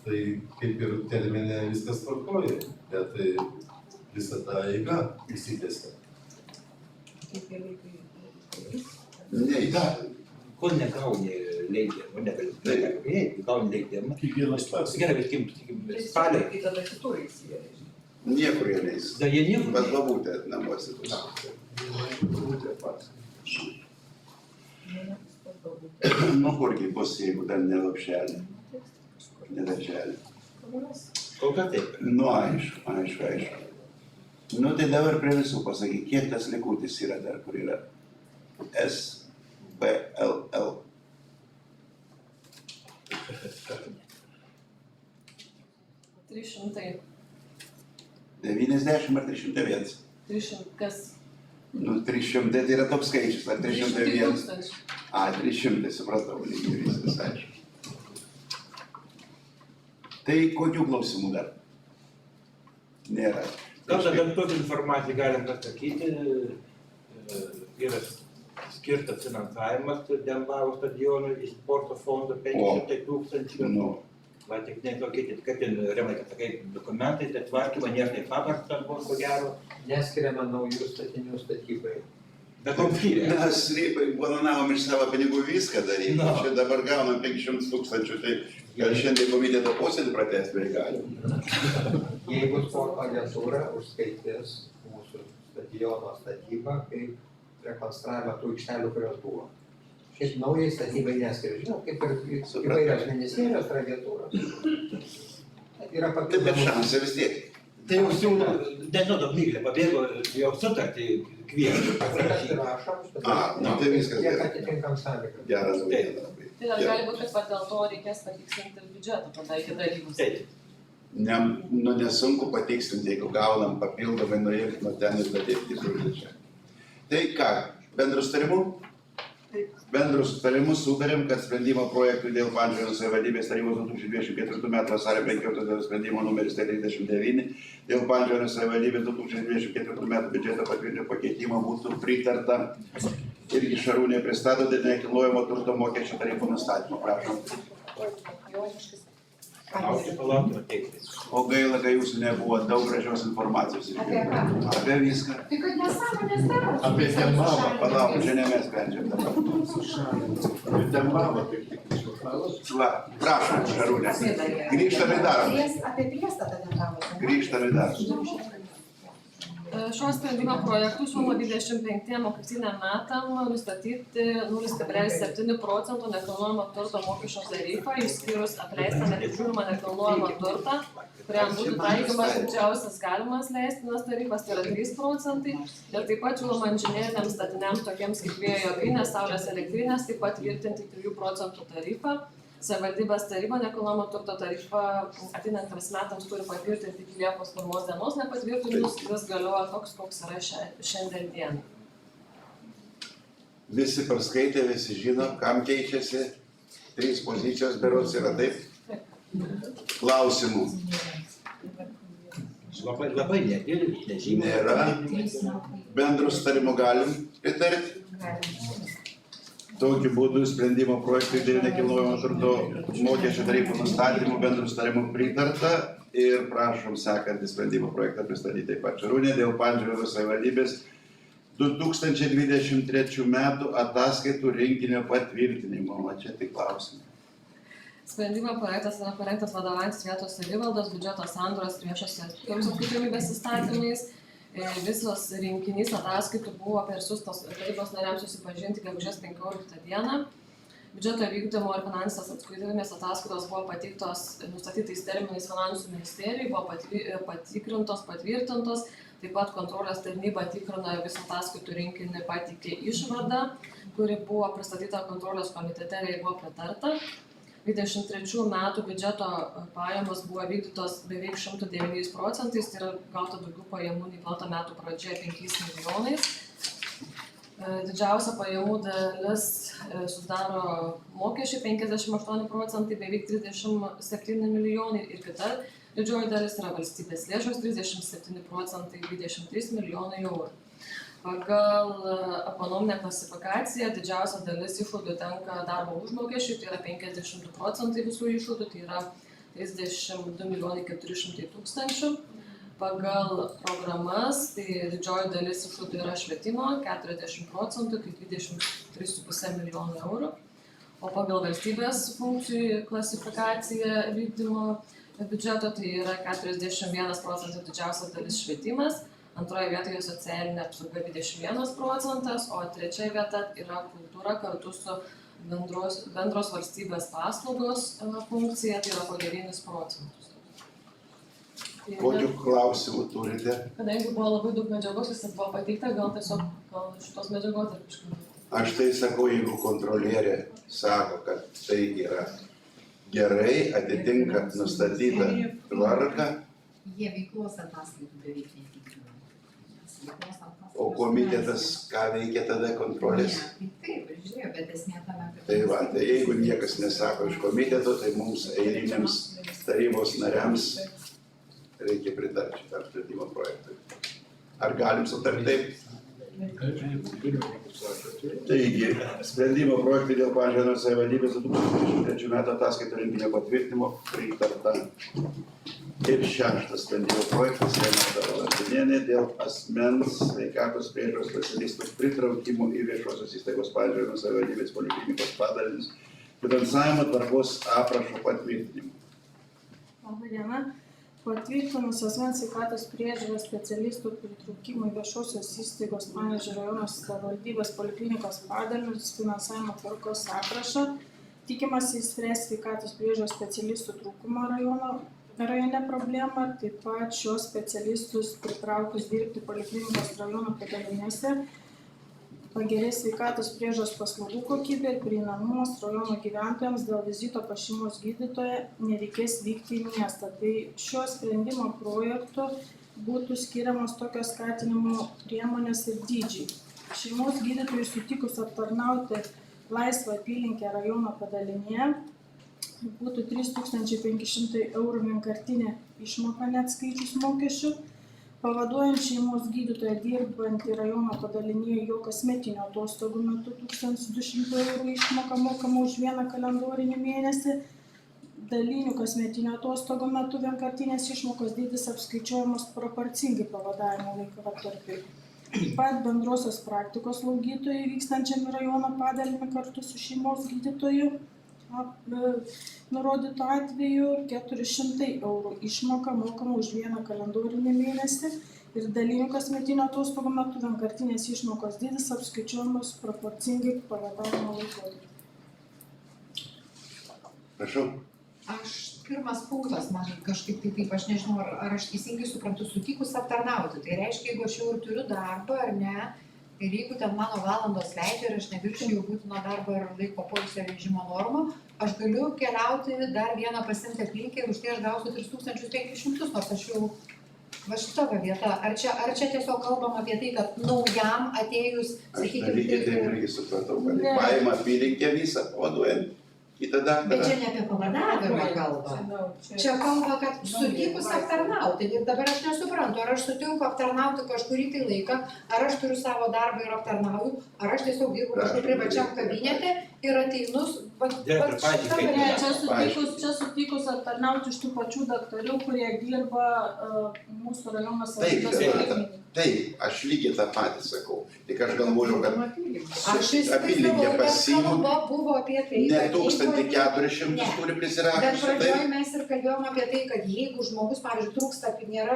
K: Tai kaip ir terminė viskas tvarkoja, bet visą tą eigą įsitęsia.
A: Ne,
G: Kol negauni leidimą, gauni leidimą.
I: Kiekvienas pats.
G: Gerai, bet spalio.
F: Tai tada kitur įsijėlė.
A: niekur jie neis.
G: Da jie niekur.
A: Bet babutė namuose bus. Babutė pats. Nu kurgi bus, jeigu dar ne Lopšelė, ne darželė.
G: Kol kas taip.
A: Nu aišku. Nu tai dabar prie visų pasakyk, kiek tas likutis yra dar, kur yra SBLL.
J: $300.
A: 90 ar 301?
J: 300 kas?
A: Nu 300 tai yra toks skaičius, ar 301? 300, supratau, lygiai viskas, aišku. Tai kokių klausimų dar? Nėra.
G: Gal tada tokią informaciją galim pasakyti, yra skirtas finansavimas Dembavo stadionui į sporto fondą 500 000.
A: Nu,
G: Va, tik neklokėkit, kaip ten, Remai, kad sakai, dokumentai, tai tvarkymą, nėra taip paprasta, buvo ko gero.
L: Neskiriame naujų statinių statybai.
G: Bet mums skyrė.
A: mes planavom iš savo pinigų viską daryti.
G: No.
A: Čia dabar gaunam 500 000, tai gal šiandien komiteto posėdį pratęsti ir galim.
L: Jeigu sporto agentūra užskaitys mūsų stadiono statybą kaip rekonstravimą tų aikštelių, kurios buvo. Šiaip naujai statybai neskiria, žinau, kaip ir įvairios ministerijos ir agentūros. Yra
A: Taip, bet
L: papildomų.
A: šansai vis tiek.
G: Tai jau siūlo, nežinau, Miglė pabėgo, jau sutartį kviečia.
L: Pasirašom,
A: Tai viskas
L: kiek
A: gerai.
L: atitinkam sąlygą.
A: Geras naujiena.
J: Tai ar gali būti, kad dėl to reikės patikslinti biudžetą tada iki darybos?
G: Taip.
A: Nesunku patikslinti, jeigu gaunam papildomai nuimti nuo ten ir dadėti kitur čia. Tai ką, bendrų sutarimų? Bendrų sutarimų sutarėm, kad sprendimo projektui dėl Panevėžio savivaldybės tarybos 2024 m. vasario 15 dėl sprendimo numeris 39 dėl Panevėžio savivaldybės 2024 m. biudžeto patvirtinimo pakeitimo būtų pritarta. Irgi Šarūnė pristato dėl nekilnojamo turto mokesčio tarifų nustatymo. Prašom.
G: Palaukime teikti.
A: O gaila, kai jūsų nebuvo daug gražios informacijos.
D: Apie ką?
A: Apie viską.
D: Tai kad nesąmonės daro.
I: Apie Dembavą.
A: Palauk, čia ne mes sprendžiam dabar.
I: Dembavą kaip tik iššifravot.
A: Va, prašom, Šarūnė. Grįžtam į darbą.
D: Apie priestatą Dembavos.
A: Grįžtam į darbą.
J: Šiuo sprendimo projektu siūlo 25 mokestiniam metam nustatyti 0,7 procentų nekilnojamo turto mokesčio tarifą, išskyrus apleistą neprižiūrimą nekilnojamą turtą, kuriam būtų taikomas didžiausias galimas leistinas tarifas, tai yra 3 procentai. Ir taip pat siūloma inžineriniams statiniams, tokiems kaip vėjo jėgainės, saulės elektrinės, taip pat tvirtinti 3 procentų tarifą. Savivaldybės taryba nekilnojamo turto tarifą ateinantiems metams turi patvirtinti iki Liepos 1 dienos, nepatvirtinus, jis galioja toks, koks yra šiandien dienai.
A: Visi perskaitė, visi žino, kam keičiasi. 3 pozicijos berods yra taip. Klausimų
G: Labai nedidelis, nežymiai.
A: nėra. Bendrų sutarimų galim pritarti. Tokiu būdu sprendimo projektui dėl nekilnojamo turto mokesčio tarifų nustatymų bendrų sutarimų pritarta ir prašom sekantį sprendimo projektą pristatyti taip pat. Šarūnė dėl Panevėžio savivaldybės 2023 metų ataskaitų rinkinio patvirtinimo. O čia tik klausimai.
J: Sprendimo projektas yra parengtas vadovaujantis vietos savivaldos, biudžeto sandaros ir viešos sektoriaus atskaitomybės įstatymais. Visos rinkinys ataskaitų buvo persiųstos tarybos nariams susipažinti gegužės 15 dieną. Biudžeto vykdymo ir finansinės atskaitomybės ataskaitos buvo pateiktos nustatytais terminais finansų ministerijai, buvo patikrintos, patvirtintos. Taip pat kontrolės tarnyba tikrino visą ataskaitų rinkinį, pateikė išvadą, kuri buvo pristatyta kontrolės komitete ir buvo pritarta. 23 metų biudžeto pajamos buvo vykdytos beveik 109 procentais, tai yra gauta daugiau pajamų nei planuota metų pradžioje 5 milijonais. Didžiausia pajamų dalis sudaro mokesčiai 58 procentai, beveik 37 milijonai ir kita didžioji dalis yra valstybės lėšos 37 procentai, 23 milijonai eurų. Pagal ekonominę klasifikaciją didžiausia dalis išlaidų tenka darbo užmokesčiui, tai yra 52 procentai visų išlaidų, tai yra 32 400 000. Pagal programas, tai didžioji dalis išlaidų yra švietimo, 40 procentų, tai 23,5 milijonų eurų. O pagal valstybės funkcijų klasifikaciją vykdymo biudžeto, tai yra 41 procentas didžiausia dalis švietimas. Antroje vietoje socialinė apsauga 21 procentas, o trečia vieta yra kultūra kartu su bendros valstybės paslaugos funkcija, tai yra po 9 procentus.
A: Kokių klausimų turite?
J: Kadangi buvo labai daug medžiagos, visas buvo pateikta, gal tiesiog šitos medžiagos ar kažkaip.
A: Aš tai sakau, jeigu kontrolierė sako, kad tai yra gerai, atitinka nustatytą tvarką.
D: Jie veiklos ataskaitų beveik netikrina.
A: O komitetas ką veikia tada kontrolės?
D: Ne, taip, žiūrėjau, bet esmė tame, kad...
A: Tai va, tai jeigu niekas nesako iš komiteto, tai mums eiliniams tarybos nariams reikia pritarti šitam sprendimo projektui. Ar galim sutarti taip? Taigi, sprendimo projektai dėl Panevėžio savivaldybės 2023 metų ataskaitų renginio patvirtinimo pritarta. Ir 6. sprendimo projektas Renata Valantinienė dėl asmens sveikatos priežiūros specialistų pritraukimo į viešosios įstaigos Panevėžio savivaldybės poliklinikos padalinius finansavimo tvarkos aprašo patvirtinimo.
M: Labą dieną. Patvirtinus asmens sveikatos priežiūros specialistų pritraukimų į viešosios įstaigos Panevėžio rajono savivaldybės poliklinikos padalinius finansavimo tvarkos aprašą, tikimasi išspręsti sveikatos priežiūros specialistų trūkumo rajone problemą, taip pat šios specialistus pritraukus dirbti poliklinikos rajono padaliniuose, pagerės sveikatos priežiūros paslaugų kokybė ir prieinamumas rajono gyventojams dėl vizito pas šeimos gydytoją nereikės vykti į miestą. Tai šio sprendimo projektu būtų skiriamos tokios skatinimo priemonės ir dydžiai. Šeimos gydytojui sutikus aptarnauti laisvą apylinkę rajono padalinyje būtų 3500 € vienkartinė išmoka neatskaičius mokesčių. Pavaduojant šeimos gydytoją dirbantį rajono padalinyje jo kasmetinių atostogų metu 1200 € išmoka mokama už vieną kalendorinį mėnesį. Dalinių kasmetinių atostogų metu vienkartinės išmokos dydis apskaičiuojamas proporcingai pavadavimo laikotarpiui. Taip pat bendrosios praktikos slaugytojai vykstančiam į rajono padalinį kartu su šeimos gydytoju nurodytų atveju 400 € išmoka mokama už vieną kalendorinį mėnesį ir dalinių kasmetinių atostogų metu vienkartinės išmokos dydis apskaičiuojamas proporcingai pavadavimo laikotarpiu.
A: Prašau.
D: Pirmas punktas, man kažkaip taip, aš nežinau, ar aš teisingai suprantu, sutikus aptarnauti. Tai reiškia, jeigu aš jau ir turiu darbą, ar ne, ir jeigu ten mano valandos leidžia ir aš neviršiju būtino darbo ir laiko poilsio režimo normų, aš galiu keliauti dar vieną pasiimti aplinkę ir už tai aš gausiu 3500, nors aš jau va šita vieta. Ar čia tiesiog kalbam apie tai, kad naujam atėjus, sakykime...
A: Aš lygiai taip irgi supratau, kad paima apylinkę visą, pavaduojant kitą daktarą.
D: Bet čia ne apie pavadavimą kalba. Čia kalba, kad sutikus aptarnauti. Ir dabar aš nesuprantu, ar aš sutinku aptarnauti kažkurį tai laiką, ar aš turiu savo darbą ir aptarnauju, ar aš tiesiog dirbu kažkur privačiam kabinete ir ateinu...
M: Čia sutikus aptarnauti iš tų pačių daktarių, kurie dirba mūsų rajono savivaldybės.
A: Taip, aš lygiai tą patį sakau. Tik aš galvoju, kad
D: aš
A: apylinkę pasiimu,
D: buvo apie tai,
A: ne 1400 turi prisirašyti.
D: Bet pradžioje mes ir kalbėjom apie tai, kad jeigu žmogus, pavyzdžiui, trūksta, nėra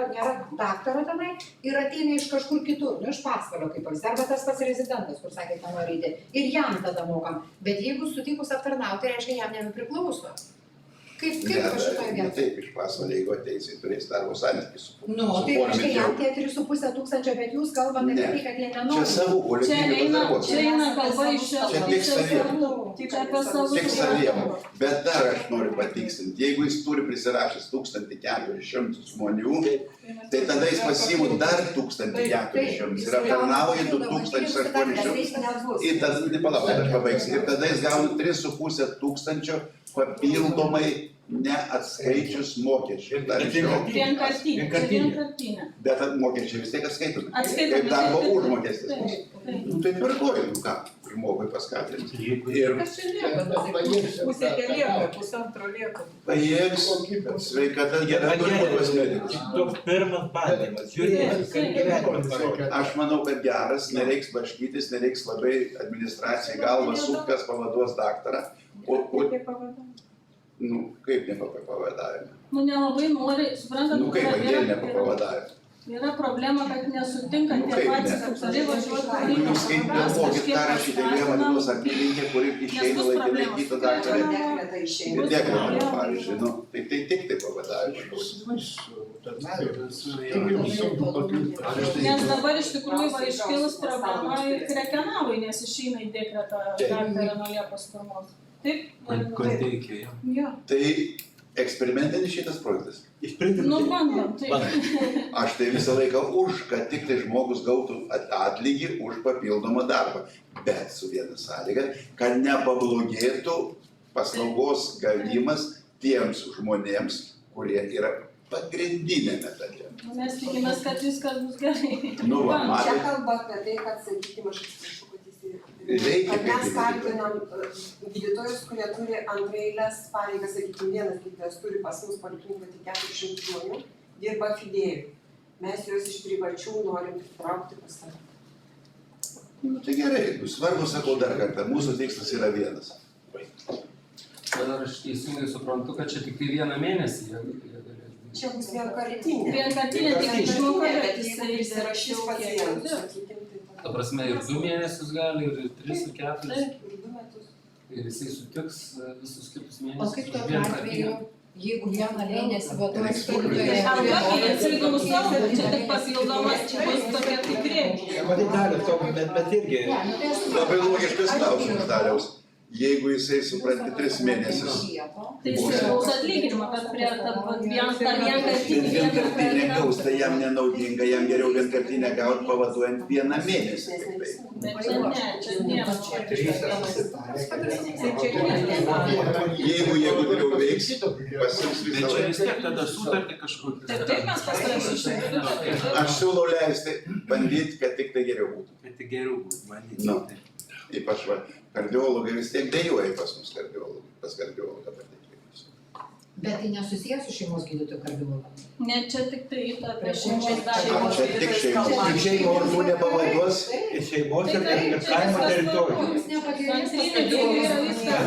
D: daktaro tenai ir ateina iš kažkur kitur, iš Pasvalio kaip pavyzdys, arba tas pats rezidentas, kur sakė, ką nori eiti, ir jam tada mokam. Bet jeigu sutikus aptarnauti, reiškia, jam nebepriklauso. Kaip aš šitoje vietoje?
A: Taip, iš Pasvalio, jeigu ateis, jis turės darbo santykių su
D: tai reiškia, jam tie 3500, bet jūs kalbate apie tai, kad jie nenori.
A: Čia savų kolektyvinių darbuotojų.
M: Čia eina kalba iš
A: čia tik saviem. Bet dar aš noriu patikslinti, jeigu jis turi prisirašęs 1400 žmonių, tai tada jis pasiimu dar 1400 ir aptarnauja 2800. Ir tada, palaukit, aš pabaigsiu. Ir tada jis gauna 3500 papildomai neatskaičius mokesčių.
M: Vienkartinė.
A: Bet mokesčiai vis tiek atskaitomi. Kaip darbo užmokestis. Tai tvarkoju, ką žmogui paskatinti.
F: Kas čia lieka? Pusė lieka, pusantro lieka.
A: Pajėgs, sveikata gera, turi tuos medikus.
G: Toks pirmas bandymas, žiūrėk, kaip gyvenimas parodė.
A: Aš manau, kad geras, nereiks blaškytis, nereiks labai administracijai galvą suktas pavaduos daktarą. Kaip nepapavadavime?
M: Nelabai nori, suprantat,
A: kaip nepapavadavime?
M: Yra problema, kad nesutinka tie patys daktarai važiuoti.
A: Jūs kaip galvokit, ką rašyti, jeigu vadinus apylinkė, kuri išeina laikinai kito daktarą. Dekreta, pavyzdžiui, tai tik tai pavadavimas.
M: Nes dabar iš tikrųjų iškilus problema ir Krekenavai, nes išeina į dekretą daktarą nuo Liepos 1. Taip?
A: Tai eksperimentinis šitas projektas.
M: Bandom, taip.
A: Aš tai visą laiką už, kad tik tai žmogus gautų atlygį už papildomą darbą. Bet su viena sąlyga, kad nepablogėtų paslaugos gavimas tiems žmonėms, kurie yra pagrindinėme dalyje.
M: Mes tikimės, kad viskas bus gerai.
A: Nu, va,
N: Čia
A: matot,
N: kalba apie tai, kad, sakykime, aš atsiprašau, kad
A: reikia
N: kad mes
A: kaip
N: kalbinam gydytojus, kurie turi antraeilės pareigas, sakykime, vienas gydytojas turi pas mus poliklinikoje tik 400 žmonių, dirba fidėjų. Mes juos iš privačių norim pritraukti pas save.
A: nu, tai gerai, svarbu, sakau dar kartą, mūsų tikslas yra vienas.
E: Ar aš teisingai suprantu, kad čia tik tai vieną mėnesį jie galės?
N: Čia bus vienkartinė.
M: Vienkartinė, tik žinau, kad
N: jisai įsirašys pacientų, sakykime.
E: Ta prasme, ir 2 mėnesius gali, ir 3, ir 4.
N: Taip, ir 2 metus.
E: Ir jisai sutiks visus kitus
D: O
E: mėnesius.
D: kaip
E: už
D: tokiu
E: vienkartinę.
D: atveju, jeigu vieną mėnesį vadojas
M: jisai gausas, čia tik papildomas, čia bus tokia kaip rėmė.
G: Matai, Dalius, bet irgi.
A: Labai logiškas klausimas, Daliaus. Jeigu jisai supranti 3 mėnesius,
M: Tai jisai gaus atlyginimą, bet prie tą vienkartinį
A: vienkartinę gaus, tai jam nenaudinga, jam geriau vienkartinę gauti pavaduojant vieną mėnesį. Kaip tai.
M: Bet čia ne, čia nėra
A: Jeigu jie gudriau veiks, pasiims
I: Bet
A: visą
I: čia vis
A: laiką.
I: tiek tada sutartį kažkokią.
M: Taip mes pasirašysime.
A: Aš siūlau leisti bandyti, kad tik tai geriau būtų.
I: Bet tai geriau būtų, manyti.
A: Nu, ypač va, kardiologai vis tiek dejuoja pas mus pas kardiologą patikėjimus.
D: Bet tai nesusijęs su šeimos gydytojų kardiologu.
M: Ne, čia tik tai apie
D: Šeimos
M: šeimos
A: O čia tik šeimos.
M: darbą.
A: Tik šeimos žmonių nepavaduos.
G: Ir šeimos ir kaimo teritorijų.
D: Jums nepagerės tas
M: Antrinė lygiai yra
D: kardiologas.
M: viskas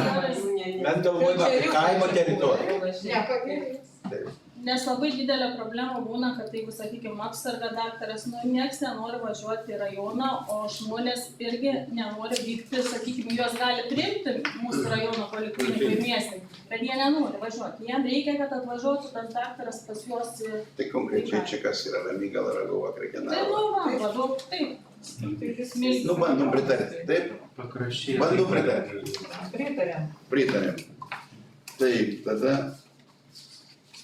M: gerai.
G: Mes galvojame apie kaimo teritoriją.
D: Nepagerės.
M: Nes labai didelė problema būna, kad jeigu, sakykime, apsarga daktaras, nu, nieks nenori važiuoti į rajoną, o žmonės irgi nenori vykti, sakykime, juos gali priimti mūsų rajono poliklinikoje į miestą, bet jie nenori važiuoti. Jiem reikia, kad atvažiuotų tas daktaras pas juos.
A: Tai konkrečiai čia kas yra Ramygala, Ragova,
M: Tai
A: Krekenava.
M: nu, va, važiuok, taip.
A: Nu, bandom pritarti, taip?
I: Pakraščiai.
A: Bandom pritarti. Pritarėm. Taip, tada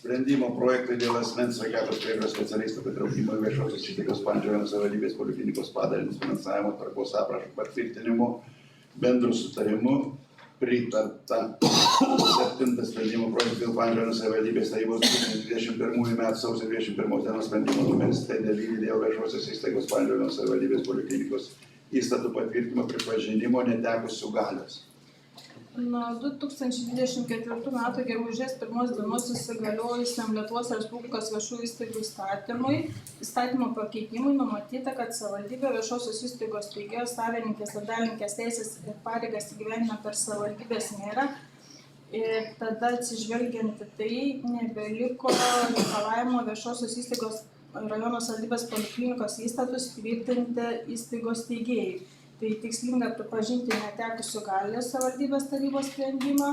A: sprendimo projektai dėl asmens sveikatos priežiūros specialistų patraukimo į viešosios įstaigos Panevėžio savivaldybės poliklinikos padalinius finansavimo tvarkos aprašo patvirtinimu bendru sutarimu pritarta. 7 sprendimo projektas dėl Panevėžio savivaldybės tarybos 2021 metų sausio 21 dienos sprendimo numeris T9 dėl viešosios įstaigos Panevėžio savivaldybės poliklinikos įstatų patvirtinimo pripažinimo netekusių galios.
M: Nuo 2024 metų gegužės 1 dienos įsigaliojusiam Lietuvos Respublikos viešųjų įstaigų įstatymo pakeitimui numatyta, kad savivaldybė viešosios įstaigos steigėjos, savininkės ir dalininkės teisės ir pareigas įgyvendina per savivaldybės merą. Ir tada atsižvelgiant į tai nebeliko reikalavimo viešosios įstaigos rajono savivaldybės poliklinikos įstatus tvirtinti įstaigos steigėjai. Tai tikslinga pripažinti netekusių galios savivaldybės tarybos sprendimą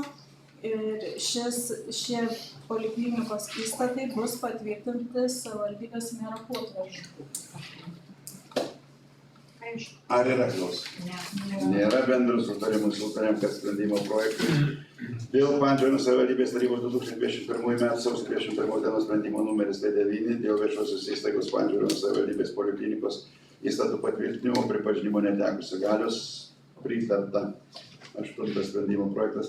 M: ir šie poliklinikos įstatai bus patvirtinti savivaldybės mero potvarkiu.
A: Ar yra klausimų? Nėra bendrų sutarimų, sutarėm, kad sprendimo projektai dėl Panevėžio savivaldybės tarybos 2021 metų sausio 21 dienos sprendimo numeris T9 dėl viešosios įstaigos Panevėžio savivaldybės poliklinikos įstatų patvirtinimo pripažinimo netekusių galios pritarta. 8 sprendimo projektas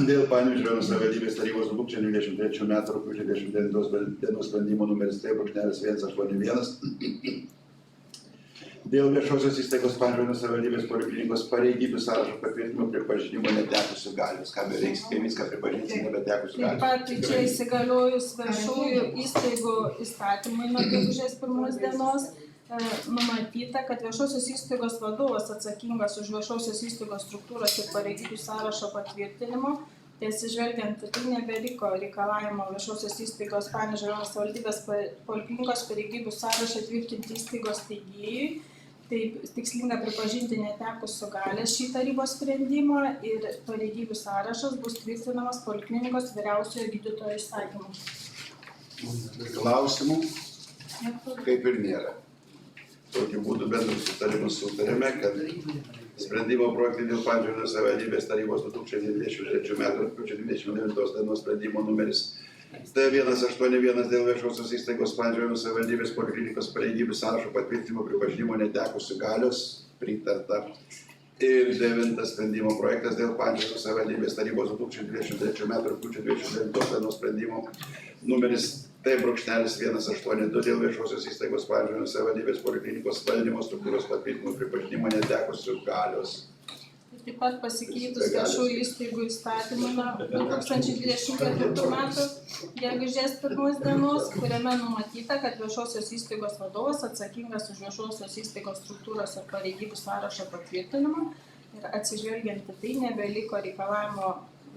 A: dėl Panevėžio savivaldybės tarybos 2023 metų rugpjūčio 29 dienos sprendimo numeris T.181 dėl viešosios įstaigos Panevėžio savivaldybės poliklinikos pareigybių sąrašo patvirtinimo pripažinimo netekusių galios. Ką bereiks, kai viską pripažinsi nebetekusių
M: Taip
A: galios.
M: pat čia įsigaliojus viešųjų įstaigų įstatymui nuo gegužės 1 dienos numatyta, kad viešosios įstaigos vadovas atsakingas už viešosios įstaigos struktūros ir pareigybių sąrašo patvirtinimo. Tai atsižvelgiant, tai nebeliko reikalavimo viešosios įstaigos Panevėžio savivaldybės poliklinikos pareigybių sąrašą tvirtinti įstaigos steigėjui. Tai tikslinga pripažinti netekusių galios šį tarybos sprendimą ir pareigybių sąrašas bus tvirtinamas poliklinikos vyriausiojo gydytojo įsakymu.
A: Klausimų kaip ir nėra. Tokiu būdu bendrų sutarimų sutarėme, kad sprendimo projektai dėl Panevėžio savivaldybės tarybos 2023 metų rugpjūčio 29 dienos sprendimo numeris T181 dėl viešosios įstaigos Panevėžio savivaldybės poliklinikos pareigybių sąrašo patvirtinimo pripažinimo netekusių galios pritarta. Ir 9 sprendimo projektas dėl Panevėžio savivaldybės tarybos 2023 m. rugpjūčio 29 dienos sprendimo numeris T-182 dėl viešosios įstaigos Panevėžio savivaldybės poliklinikos valdymo struktūros patvirtinimo pripažinimo netekusių galios.
M: Taip pat pasikeitus viešųjų įstaigų įstatymą nuo 2024 metų gegužės 1 dienos, kuriame numatyta, kad viešosios įstaigos vadovas atsakingas už viešosios įstaigos struktūros ir pareigybių sąrašo patvirtinimą ir atsižvelgiant į tai nebeliko reikalavimo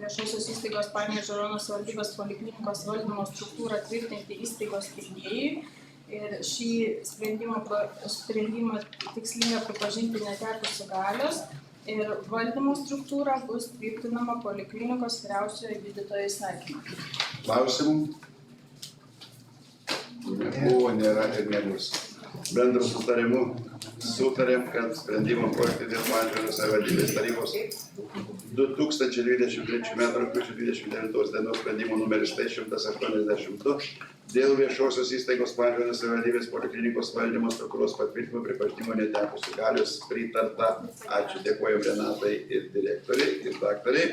M: viešosios įstaigos Panevėžio rajono savivaldybės poliklinikos valdymo struktūrą tvirtinti įstaigos steigėjui. Ir šį sprendimą tikslinga pripažinti netekusių galios. Ir valdymo struktūra bus tvirtinama poliklinikos vyriausiojo gydytojo įsakymu.
A: Klausimų? Nebuvo, nėra ir nebus. Bendru sutarimu sutarėm, kad sprendimo projektai dėl Panevėžio savivaldybės tarybos 2023 m. rugpjūčio 29 dienos sprendimo numeris T-182 dėl viešosios įstaigos Panevėžio savivaldybės poliklinikos valdymo struktūros patvirtinimo pripažinimo netekusių galios pritarta. Ačiū, dėkojam Renatai ir direktoriai, ir daktariai.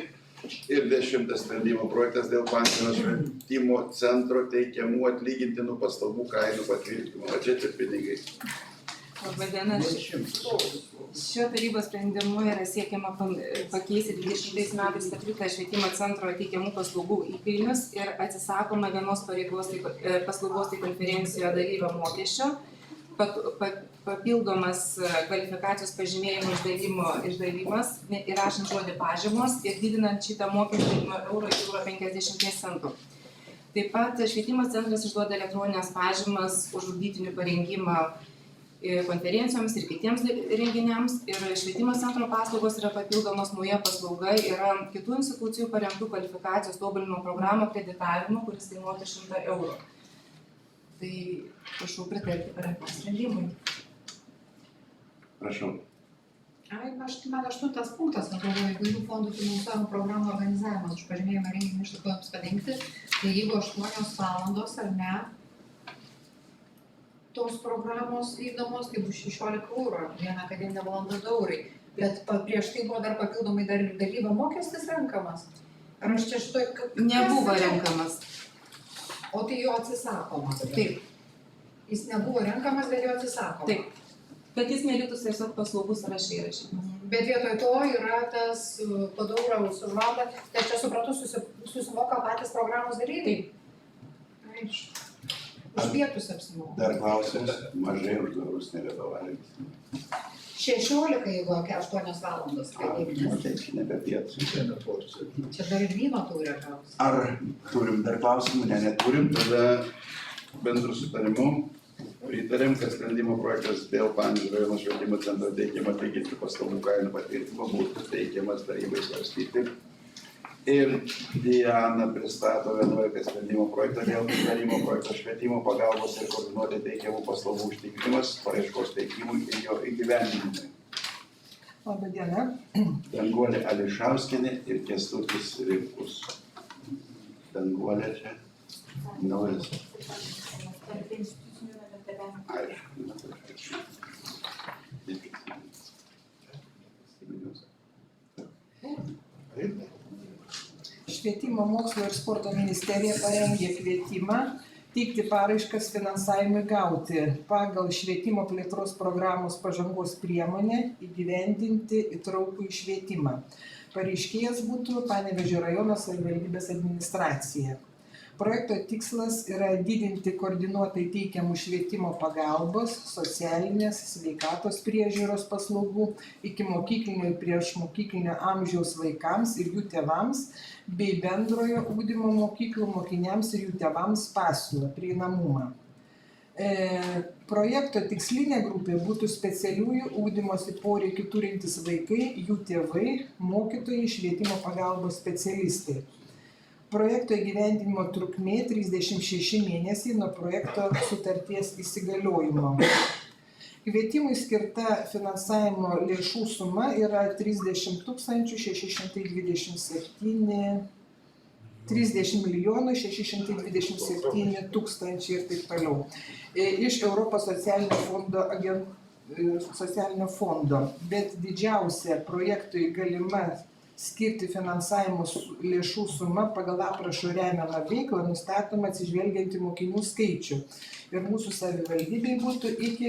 A: Ir 10 sprendimo projektas dėl Panevėžio švietimo centro teikiamų atlygintinų paslaugų kainų patvirtinimo. Va čia pinigai.
B: Labadiena. Šio tarybos sprendimu yra siekiama pakeisti 20 metais patvirtintą švietimo centro teikiamų paslaugų įkainius ir atsisakoma vienos paslaugos tai konferencijoje dalyvio mokesčio, papildomas kvalifikacijos pažymėjimų išdavimas, įrašant žodį pažymos ir didinant šitą mokestį nuo euro iki euro 50 centų. Taip pat švietimo centras išduoda elektroninės pažymas už ugdytinių parengimą konferencijoms ir kitiems renginiams ir švietimo centro paslaugos yra papildomos. Nauja paslauga yra kitų institucijų paremtų kvalifikacijos tobulinimo programų akreditavimo, kuris kainuotų 100 eurų. Tai prašau pritarti parengtam sprendimui.
A: Prašau.
D: Man 8 punktas, galvoju, įvairių fondų finansuojamų programų organizavimas už pažymėjimą renginių išlaidoms padengti, tai jeigu 8 valandos ar ne, tos programos vykdomos, tai bus 16 eurų, vieną akadinę valandą 2 eurai. Bet prieš tai buvo dar papildomai dar dalyvio mokestis renkamas. Ar aš čia šitoj...
B: Nebuvo renkamas.
D: O tai jo atsisakoma.
B: Taip.
D: Jis nebuvo renkamas, bet jo atsisakoma.
B: Taip. Bet jis neliktų tiesiog paslaugų sąrašai įrašytas.
D: Bet vietoj to yra tas padauraus už valandą, tai aš čia suprantu, susimoka patys programos dalyviai.
B: Taip.
D: Aišku. Už pietus apsimoka.
A: Dar klausimas, mažai uždarus nebevalytis.
D: 16, jeigu 8 valandos.
A: Taip, nebe pietus.
D: Čia dar ir vyno turi gauti.
A: Ar turim dar klausimų? Ne, neturim. Tada bendru sutarimu pritarėm, kad sprendimo projektas dėl Panevėžio rajono švietimo centro teikiamų atlygintinų paslaugų kainų patvirtinimo būtų teikiamas tarybai svarstyti. Ir Diana pristato 11 sprendimo projektą dėl pritarimo projekto švietimo pagalbos ir koordinuoti teikiamų paslaugų užtikrinimas, paraiškos teikimui ir jo įgyvendinimui.
F: Labadiena.
A: Danguolė Ališauskienė ir Kęstutis Rimkus. Danguolė čia. Naujas.
F: Švietimo, mokslo ir sporto ministerija parengė kvietimą teikti paraiškas finansavimui gauti pagal švietimo plėtros programos pažangos priemonę įgyvendinti įtraukųjį švietimą. Pareiškėjas būtų Panevėžio rajono savivaldybės administracija. Projekto tikslas yra didinti koordinuotai teikiamų švietimo pagalbos, socialinės, sveikatos priežiūros paslaugų ikimokyklinio ir priešmokyklinio amžiaus vaikams ir jų tėvams bei bendrojo ugdymo mokyklų mokiniams ir jų tėvams pasiūlą prieinamumą. Projekto tikslinė grupė būtų specialiųjų ugdymosi poreikių turintys vaikai, jų tėvai, mokytojai, švietimo pagalbos specialistai. Projekto įgyvendinimo trukmė 36 mėnesiai nuo projekto sutarties įsigaliojimo. Kvietimui skirta finansavimo lėšų suma yra 30 627 ir taip toliau. Iš Europos socialinio fondo socialinio fondo, bet didžiausia projektui galima skirti finansavimo lėšų suma pagal aprašo remiamą veiklą nustatoma atsižvelgiant į mokinių skaičių. Ir mūsų savivaldybei būtų iki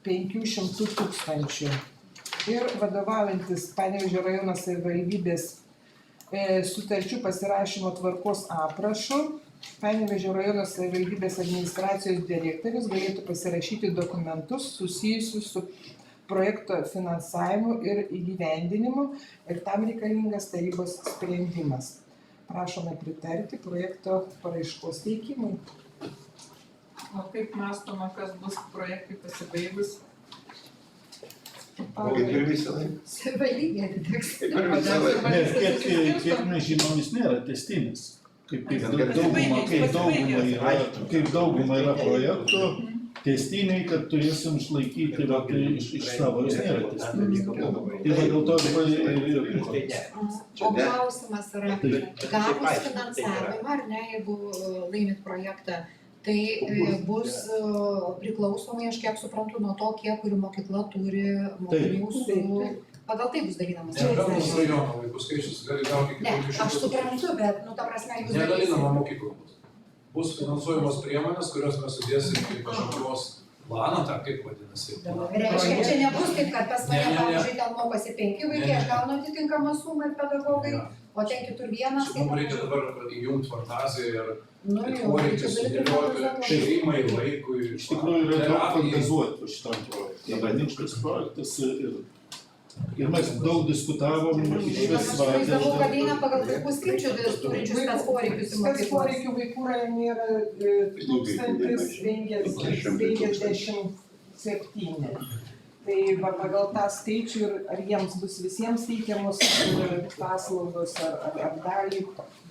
F: 500 tūkstančių. Ir vadovaujantis Panevėžio rajono savivaldybės sutarčių pasirašymo tvarkos aprašu, Panevėžio rajono savivaldybės administracijos direktorius galėtų pasirašyti dokumentus susijusius su projekto finansavimu ir įgyvendinimu ir tam reikalingas tarybos sprendimas. Prašome pritarti projekto paraiškos teikimui. O kaip mąstoma, kas bus projektui pasibaigus?
A: Kaip ir visą laiką.
D: Savivaldybė atiteks.
A: Kaip ir visą laiką.
I: Nes kiek mes žinom, jis nėra tęstinis. Kaip dauguma yra projektų, tęstiniai, kad turėsim išlaikyti iš savo, jis nėra tęstinis. Ir dėl to
D: O klausimas yra, gavus finansavimą, ar ne, jeigu laimit projektą, tai bus priklausomai, aš kiek suprantu, nuo to, kiek kuri mokykla turi mokinių su... Pagal tai bus dalinamas.
O: Nedalinama rajono vaikų skaičius gali gauti iki 500.
D: Ne, aš suprantu, bet, ta prasme, jūs
O: nedalinama mokyklų bus. Bus finansuojamos priemonės, kurios mes sudėsim į pažangos planą, tą kaip vadinasi.
D: Reiškia, čia nebus taip, kad pas mane, pavyzdžiui, ten mokosi 5 vaikai, aš gaunu atitinkamą sumą ir pedagogai, o ten kitur vienas.
O: Mums reikia dabar įjungti fantaziją ir poreikius sudėlioti šeimai, vaikui.
I: Iš tikrųjų yra daug fantazuoti šitam projektui. Dabartinis projektas ir mes daug diskutavom iš vis
D: vadinasi. Aš kad eina pagal vaikų skaičių turinčių spec poreikius į mokyklas.
F: Spec poreikių vaikų rajone yra 1057. Tai pagal tą skaičių ir ar jiems bus visiems teikiamos paslaugos ar dalį.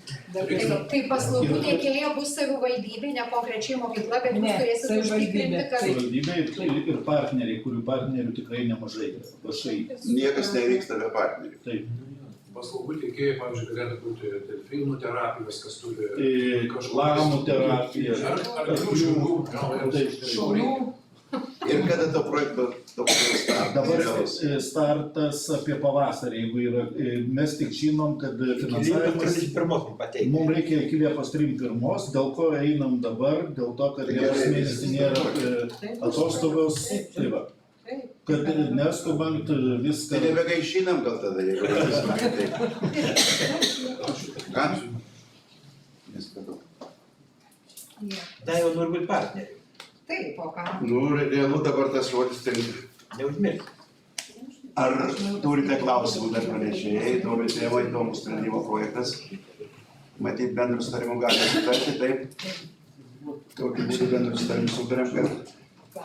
D: Tai paslaugų teikėja bus savivaldybė, ne konkrečiai mokykla, bet jūs turėsite užtikrinti, kad...
I: Savivaldybė ir partneriai, kurių partnerių tikrai nemažai.
A: Niekas nevyksta be partnerių.
I: Taip.
O: Paslaugų teikėjai, pavyzdžiui, galėtų būti delfinų terapijos, kas turi
I: lamų terapija.
O: Ar
F: šunų.
A: Ir kada to projekto startas?
I: Dabar startas apie pavasarį, jeigu yra, mes tik žinom, kad finansavimas mums reikia iki Liepos 31, dėl ko einam dabar, dėl to, kad Liepos mėnesį nėra atostogos, tai va. Kad neskubant viską...
A: Tai nebegaišinam gal tada, jeigu taip. Ką? Neskubant.
G: Da jau nori būti partneriai.
D: Taip, o ką?
A: Nu, realu dabar tas žodis tinka.
G: Neužmiršti.
A: Ar turite klausimų dar pranešėjai, tėvai, įdomus sprendimo projektas? Matyt, bendrų sutarimų galime sutarti, taip? Tokiu būdu bendrų sutarimų sutarėm, kad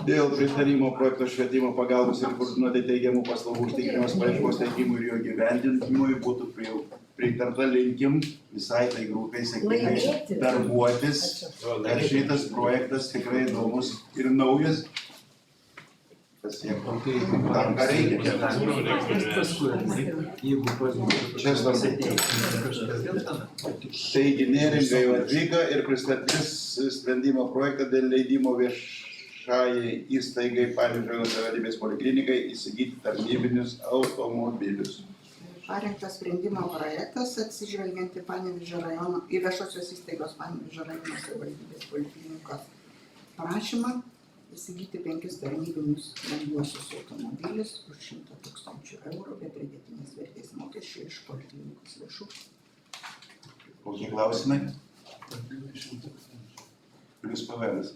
A: dėl pritarimo projekto švietimo pagalbos ir koordinuotai teigiamų paslaugų užtikrinimas paraiškos teikimui ir jo gyvendinimui būtų pritarta, linkim visai tai grupiai sėkmingai darbuotis, kad šitas projektas tikrai įdomus ir naujas pasiektų tam, ką reikia. Čia svarbu. Taigi neringai atvyko ir pristatys sprendimo projektą dėl leidimo viešajai įstaigai Panevėžio savivaldybės poliklinikai įsigyti tarnybinius automobilius.
P: Parengtas sprendimo projektas atsižvelgiant į Panevėžio rajono, į viešosios įstaigos Panevėžio rajono savivaldybės poliklinikos prašymą įsigyti 5 tarnybinius lengvuosius automobilius už 100 000 eurų be pridėtinės vertės mokesčių iš poliklinikos lėšų.
A: Kokie klausimai? Plius PVM-as.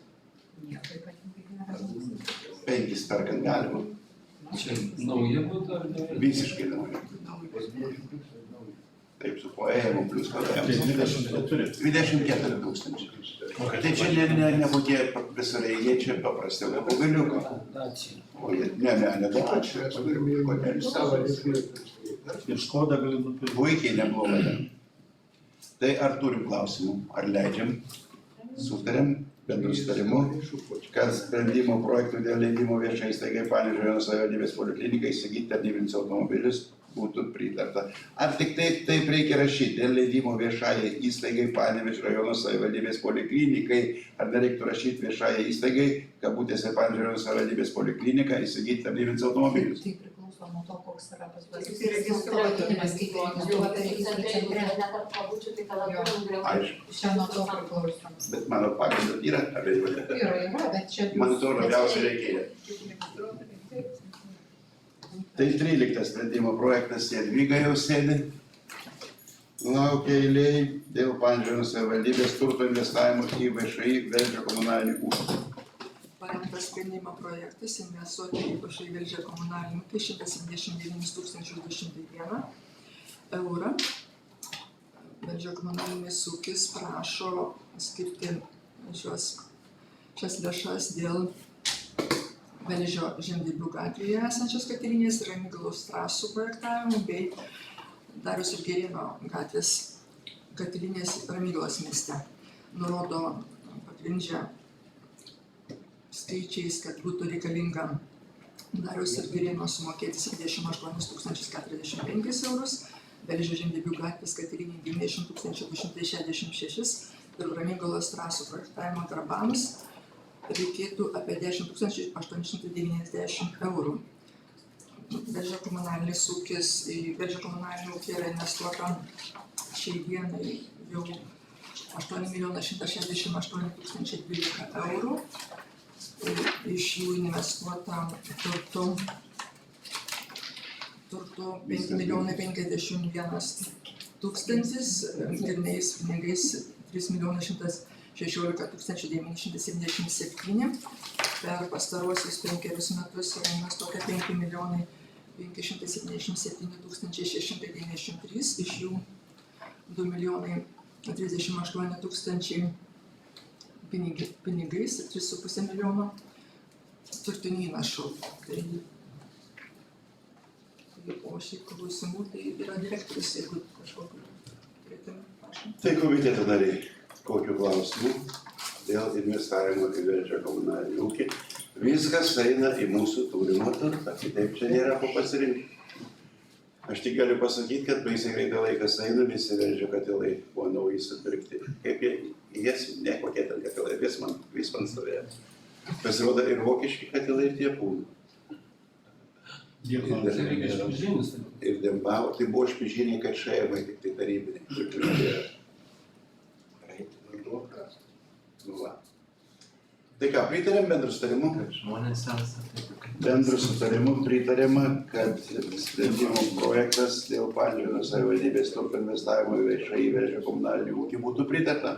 A: 5 perkant galima.
E: Čia nauja būtų ar ne?
A: Visiškai nauja. Taip, su poėjimu plius PVM. 24 000. Tai čia nebūtie visuriai, čia paprasti automobiliukai. Ne, Dacia.
I: Ir Škoda gali nupirkti.
A: Puikiai neblogai. Tai ar turim klausimų? Ar leidžiam? Sutarėm? Bendru sutarimu, kad sprendimo projektų dėl leidimo viešai įstaigai Panevėžio rajono savivaldybės poliklinikai įsigyti tarnybinius automobilius būtų pritarta. Ar tik taip reikia rašyti, dėl leidimo viešajai įstaigai Panevėžio rajono savivaldybės poliklinikai, ar nereiktų rašyti viešajai įstaigai, kabutėse Panevėžio rajono savivaldybės polikliniką, įsigyti tarnybinius automobilius?
D: Tai priklauso nuo to, koks yra pas Čia nuo to priklauso.
A: Bet mano pagrindas yra abejonė.
D: Yra, bet čia...
A: Man to labiausiai reikėjo. Tai 13 sprendimo projektas Jadvyga jau sėdi. Laukia eilėj dėl Panevėžio savivaldybės turto investavimo į VŠI Velžio komunalinį ūkį.
Q: Parengtas sprendimo projektas investuoti į VŠI Velžio komunalinį ūkį 179 201 eurą. Velžio komunalinis ūkis prašo skirti šias lėšas dėl Velžio Žemdirbių gatvėje esančios katilinės ir Ramygalos trasų projektavimo bei Dariaus ir Gėrėno gatvės katilinės Ramygalos mieste. Nurodo pagrindžia skaičiais, kad būtų reikalinga Dariaus ir Gėrėno sumokėti 78 045 eurus, Velžio Žemdirbių gatvės katilinė 90 266 ir Ramygalos trasų projektavimo darbams reikėtų apie 10 890 eurų. Velžio komunalinis ūkis, į Velžio komunalinį ūkį yra investuota šiai dienai jau 8 168 012 eurų. Iš jų investuota turtų 5 051 000, grynais pinigais 3 116 977. Per pastaruosius 5 metus yra investuota 5 577 693, iš jų 2 038 000 pinigais ir 3,5 milijono turtinių įnašų. O šiaip klausimų tai yra direktorius, jeigu kažkokiu turėtume, prašom.
A: Tai komiteto nariai, kokių klausimų dėl investavimo į Velžio komunalinį ūkį? Viskas eina į mūsų turimą turtą, kitaip čia nėra ko pasirinkti. Aš tik galiu pasakyti, kad baisiai greitai laikas eina, visi Velžio katilai buvo naujai supirkti. Kaip jas, ne kokie ten katilai, vis man stovėjo. Pasirodo ir vokiški katilai ir tie būna. Ir Dembavo, tai buvo špižiniai kačėjimai, tik tai tarybiniai. Tai ką, pritarėm bendrų sutarimų? Bendrų sutarimų pritarėma, kad sprendimo projektas dėl Panevėžio savivaldybės turto investavimo į VŠI Velžio komunalinį ūkį būtų pritarta.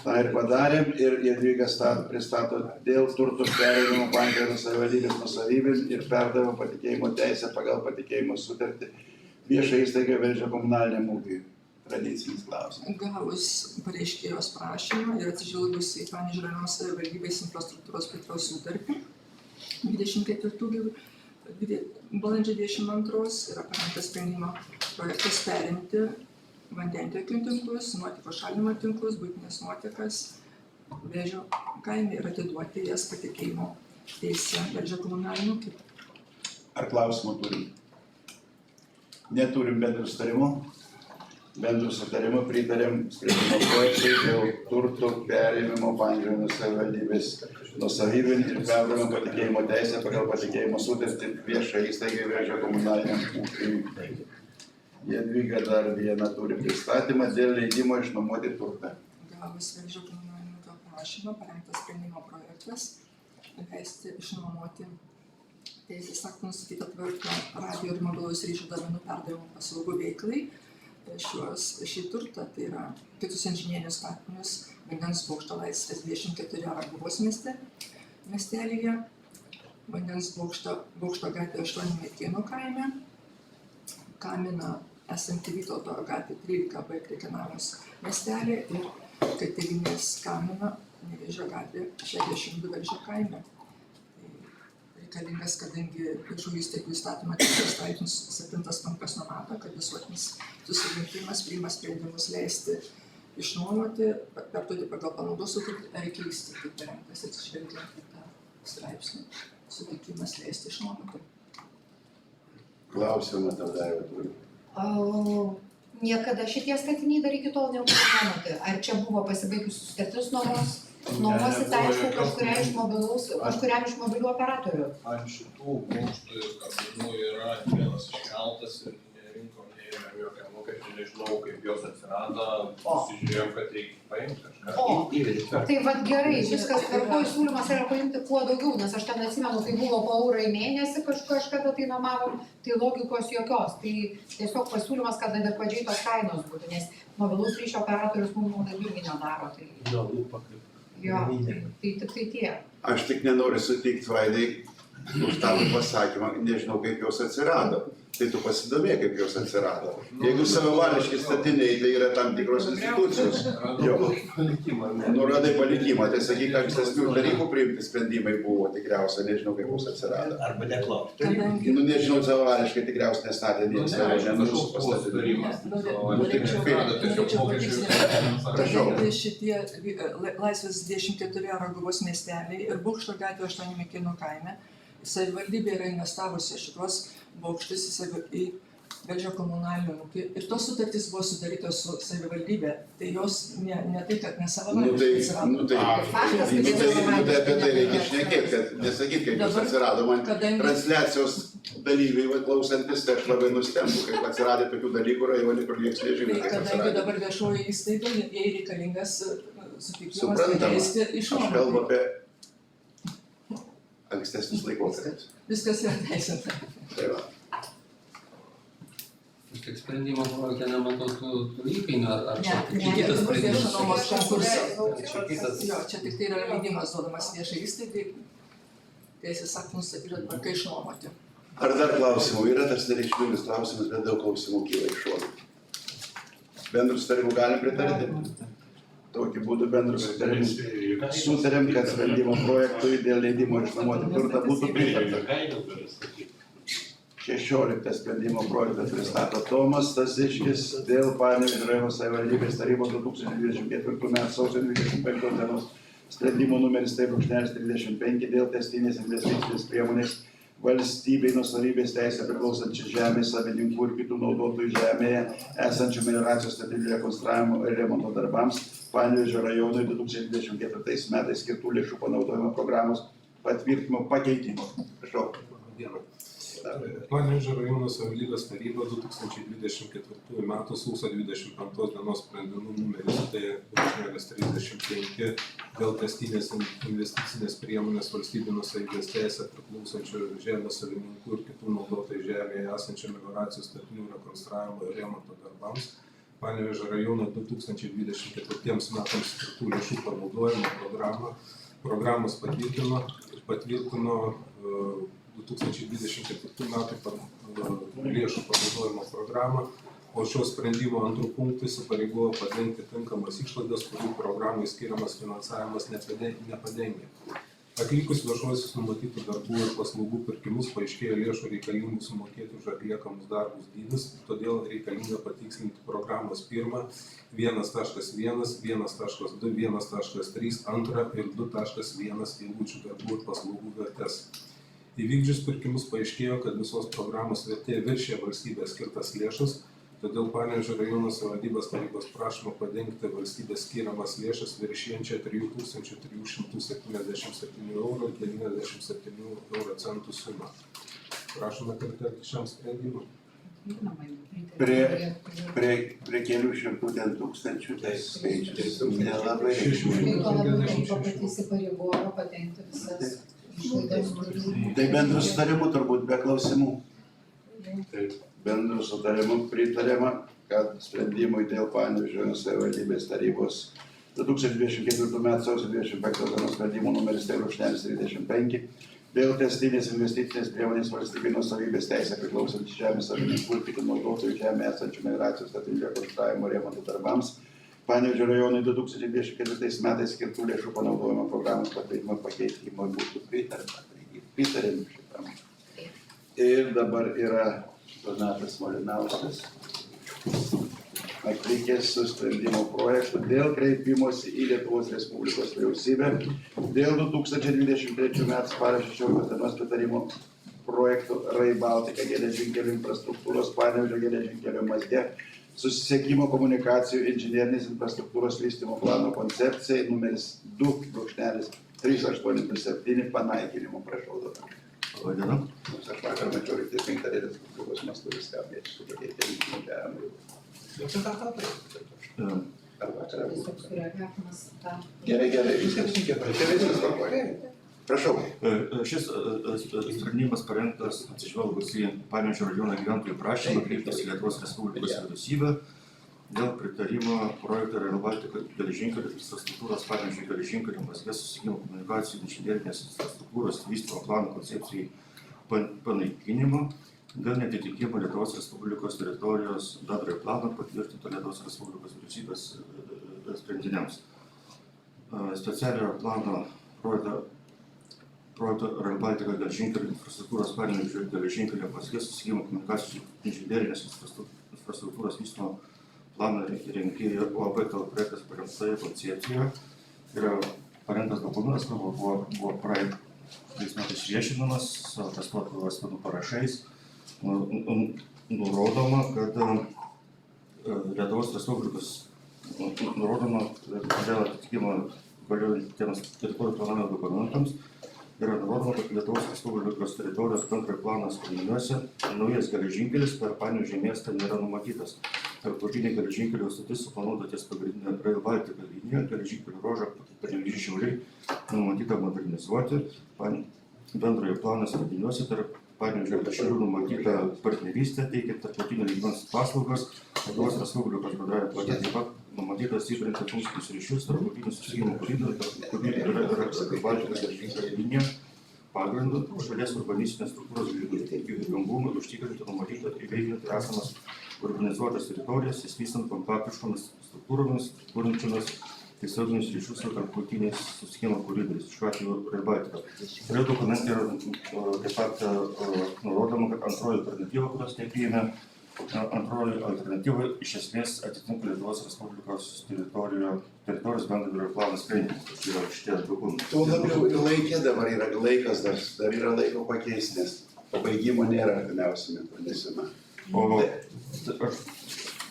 A: tą ir padarėm ir Jadvyga pristato dėl turto perėmimo Panevėžio savivaldybės nuosavybėn ir perdavimo patikėjimo teisę pagal patikėjimo sutartį viešai įstaigai Velžio komunaliniam ūkiui. Tradicinis klausimas.
Q: Gavus pareiškėjos prašymą ir atsižvelgus į Panevėžio rajono savivaldybės infrastruktūros plėtros sutartį 24 balandžio 22 yra parengtas sprendimo projektas perimti vandentiekio tinklus, nuotekų šalinimo tinklus, buitines nuotekas Velžio kaime ir atiduoti jas patikėjimo teise Velžio komunaliniam ūkiui.
A: Ar klausimų turim? Neturim bendrų sutarimų. Bendrų sutarimų pritarėm sprendimo projektui dėl turto perėmimo Panevėžio savivaldybės nuosavybėn ir perdavimo patikėjimo teisę pagal patikėjimo sutartį viešai įstaigai Velžio komunaliniam ūkiui. Jadvyga dar vieną turi pristatymą dėl leidimo išnuomoti turtą.
Q: Gavus Velžio komunalinio ūkio prašymą, parengtas sprendimo projektas leisti išnuomoti teisės aktų nustatytą tvarką radijo ir mobilaus ryšio duomenų perdavimo paslaugų veiklai. Šį turtą, tai yra kitus inžinierinius statinius, vandens bokšto Laisvės 24 Raguvos miestelyje, vandens bokšto gatvė 8 Mėtėnų kaime, Kamina esanti Vytauto gatvė 13 B Krekenavos miestelė ir katilinės Kamina Nevėžio gatvė 62 Velžio kaime. Reikalingas, kadangi viešųjų įstaigų įstatymo 3 straipsnis 7 punktas numato, kad visuotinis susirinkimas priima sprendimus leisti išnuomoti, perduoti pagal panaudos sutartį ar keisti, kaip parengtas atsižvelgiant į tą straipsnį, sutikimas leisti išnuomoti.
A: Klausimą tada jau turiu.
D: Niekada šitie statiniai dar iki tol nebuvo nuomoti. Ar čia buvo pasibaigusi sutartis nuomos? Nuomosit, aišku, kažkuriam iš mobilių operatorių.
R: Ant šitų bokštų ir kabinų yra vienas iškeltas ir nerinkom, neėmėm jokią mokestį, nežinau, kaip jos atsirado, pasižiūrėjom, kad reikia paimti kažką.
D: Tai vat gerai, viskas tvarkoj, siūlymas yra paimti kuo daugiau, nes aš ten atsimenu, kai buvo po eurą į mėnesį kažkada tai nuomavom, tai logikos jokios. Tai tiesiog pasiūlymas, kad adekvačiai tos kainos būtų, nes mobilus ryšio operatorius mums irgi nedaro. Jo, tai tik tai tie.
A: Aš tik nenoriu sutikti Vaidai už tavo pasakymą, nežinau, kaip jos atsirado. Tai tu pasidomė, kaip jos atsirado. Jeigu savavališki statiniai, tai yra tam tikros institucijos. Nuradai palikimą, tai sakyk, ankstesnių tarybų priimti sprendimai buvo tikriausiai, nežinau, kaip jos atsirado.
G: Arba neklausti.
A: Nu, nežinau, savavališkai tikriausiai nestatė nei savo žemės pastatymą.
Q: Kadangi šitie Laisvės 24 Raguvos miesteliai ir Bukšto gatvė 8 Mikėnų kaime, savivaldybė yra investavusi šitos bokštus į Velžio komunalinį ūkį ir tos sutartys buvo sudarytos su savivaldybė, tai jos ne tai, kad nesavavališkai atsirado.
A: Tai apie tai reikia šnekėti, kad nesakyti, kaip jos atsirado. Man transliacijos dalyviai klausantis, tai aš labai nustembu, kaip atsiradė tokių dalykų, rajonė, kur nieks nežino, kaip atsiradė.
Q: Kadangi dabar viešoji įstaiga, jai reikalingas sutikimas leisti išnuomoti.
A: Aš kalbu apie ankstesnius laikotarpius.
Q: Viskas yra teisinta.
A: Tai va.
E: Aš tik sprendimo projekte nematau tų įkainių, ar čia
Q: kitas
E: sprendimas?
Q: Jo, čia tik tai yra leidimas duodamas viešai įstaigai, teisės aktų nustatyta tvarka išnuomoti.
A: Ar dar klausimų? Yra tas nereikšmingas klausimas, bet daug klausimų kyla iš šono. Bendrų sutarimų galim pritarti? Tokiu būdu bendrų sutarimų sutarėm, kad sprendimo projektui dėl leidimo išnuomoti turtą būtų pritarta. 16 sprendimo projektas pristato Tomas Stasiškis dėl Panevėžio rajono savivaldybės tarybos 2024 m. sausio 25 dienos sprendimo numeris T-35 dėl tęstinės investicinės priemonės valstybei nuosavybės teisę priklausančią žemės savininkų ir kitų naudotojų žemėje esančių melioracijos statinių rekonstravimo ir remonto darbams Panevėžio rajonui 2024 metais skirtų lėšų panaudojimo programos patvirtinimo pakeitimo. Prašau.
H: Panevėžio rajono savivaldybės taryba 2024 m. sausio 25 dienos sprendimu numeris T-35 dėl tęstinės investicinės priemonės valstybei nuosavybės teisę priklausančių žemės savininkų ir kitų naudotojų žemėje esančių melioracijos statinių rekonstravimo ir remonto darbams Panevėžio rajono 2024 metams skirtų lėšų panaudojimo programos patvirtino 2024 metų lėšų panaudojimo programą, o šio sprendimo antrų punktų įsipareigojo padengti tinkamas išlaidas, kurių programai skiriamas finansavimas nepadengia. Atlikus viešuosius numatytų darbų ir paslaugų pirkimus paaiškėjo lėšų reikalingų sumokėti už atliekamus darbus dydis, todėl reikalinga patikslinti programos 1, 1.1, 1.2, 1.3, 2 ir 2.1 eilučių darbų ir paslaugų vertes. Įvykdžius pirkimus paaiškėjo, kad visos programos vertė viršija valstybės skirtas lėšas, todėl Panevėžio rajono savivaldybės tarybos prašoma padengti valstybės skiriamas lėšas viršijančią 3377,97 € sumą. Prašome pritarti šiam sprendimui.
A: Prie kelių šimtų ten tūkstančių, tai skaičius nelabai.
D: Įsipareigojo padengti visas.
A: Tai bendrų sutarimų turbūt be klausimų. Bendrų sutarimų pritarėma, kad sprendimui dėl Panevėžio savivaldybės tarybos 2024 m. sausio 25 dienos sprendimo numeris T-35 dėl tęstinės investicinės priemonės valstybei nuosavybės teisę priklausančių žemės savininkų ir kitų naudotojų žemėje esančių melioracijos statinių rekonstravimo ir remonto darbams Panevėžio rajonui 2024 metais skirtų lėšų panaudojimo programos pakeitimo būtų pritarta. Pritarėm šitam. Ir dabar yra Donatas Malinauskas atlikęs su sprendimo projektu dėl kreipimosi į Lietuvos Respublikos vyriausybę dėl 2023 m. spalio 16 dienos pritarimo projektų Rail Baltica geležinkelių infrastruktūros, Panevėžio geležinkelio mazge, susisiekimo komunikacijų inžinerinės infrastruktūros vystymo plano koncepcijai numeris 2.3827 panaikinimo, prašau dabar.
S: Labadiena.
A: Aš vakar mačiau ir tie 5 Respublikos mastu viską apėti su pakeitėjimu deramai. Gerai, viskas tvarkoja. Prašau.
S: Šis sprendimas parengtas atsižvelgus į Panevėžio rajono gyventojų prašymą kreiptis į Lietuvos Respublikos vyriausybę dėl pritarimo projekto Rail Baltica geležinkelių infrastruktūros Panevėžio geležinkelių mazge susisiekimo komunikacijų inžinerinės infrastruktūros vystymo plano koncepcijai panaikinimo dėl neatitikimo Lietuvos Respublikos teritorijos bendrojo plano patvirtinto Lietuvos Respublikos vyriausybės sprendiniams. Specialiojo plano projekto Rail Baltica geležinkelių infrastruktūros Panevėžio geležinkelių mazge susisiekimo komunikacijų inžinerinės infrastruktūros vystymo plano rengėjo UAB projektas parengtoje koncepcijoje yra parengtas dokumentas, kur buvo praeitais metais viešinamas atestuotų asmenų parašais. Nurodoma, kad Lietuvos Respublikos nurodoma dėl atitikimo galiojantiems teritorijų planavimo dokumentams yra nurodoma, kad Lietuvos Respublikos teritorijos bendrojo plano sprendiniuose naujas geležinkelis per Panevėžio miestą nėra numatytas. Tarptautinė geležinkelio stotis suplanuota ties pagrindinė Rail Baltica linija, geležinkelių ruožą Panevėžys Šiauliai numatyta modernizuoti. Bendrojo plano sprendiniuose tarp Panevėžio ir Šiaulių numatyta partnerystė teikiant tarptautinio lygmens paslaugas. Lietuvos Respublikos bendraja plane taip pat numatyta stiprinti funkcinius ryšius tarptautinių susisiekimo koridorių, kurį yra Rail Baltica geležinkelio linija pagrindu šalies urbanistinės struktūros gyvybingumui užtikrinti numatytą įveiklinti esamas urbanizuotas teritorijas, įsvystant kompaktiškomis struktūromis, turinčiomis tiesioginius ryšius su tarptautiniais susisiekimo koridoriais, šiuo atveju Rail Baltica. Šioje dokumente yra taip pat nurodoma, kad antroji alternatyva, kurios nepriėmė, antroji alternatyva iš esmės atitinka Lietuvos Respublikos teritorijos bendrojo plano sprendimus. Tai yra šitie dokumentai.
A: Tuo labiau laikė dabar yra laikas, dar yra laiko pakeisti, nes pabaigimo nėra artimiausiame pranešime.
S: O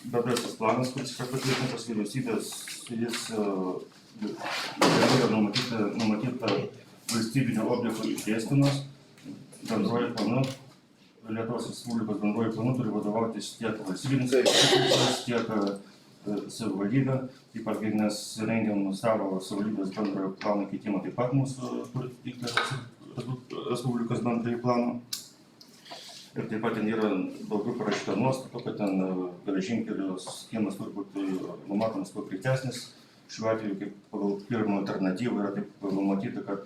S: bendrasis planas, kuris yra patvirtintas vyriausybės, jis galėjo numatyta valstybinio objektų išdėstymas. Bendroji planu, Lietuvos Respublikos bendroji planu turi vadovautis tiek valstybinis institucijos, tiek savivaldybė. Taip pat, kai mes rengiam savo savivaldybės bendrojo plano keitimą, taip pat mūsų turi Lietuvos Respublikos bendrojo plano. Ir taip pat ten yra daugiau parašyta nuostatų, kad ten geležinkelių susisiekimas turi būti numatomas kuo greitesnis. Šiuo atveju, kaip pagal pirmą alternatyvą, yra taip numatyta, kad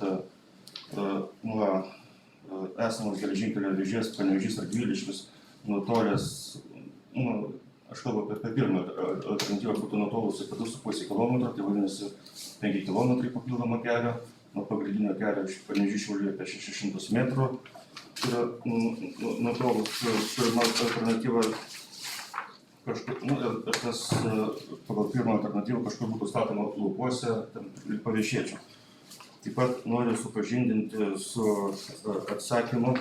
S: nuo esamos geležinkelio vėžės Panevėžys Radviliškis nutolęs, aš kalbu apie pirmą alternatyvą, būtų nutolusi apie 2,5 km, tai vadinasi 5 km papildomą kelio, nuo pagrindinio kelio iš Panevėžys Šiauliai apie 600 metrų. Yra nutolus pirmą alternatyvą, ir tas pagal pirmą alternatyvą kažkur būtų statoma laukuose ir paviešėčių. Taip pat noriu supažindinti su atsakymu,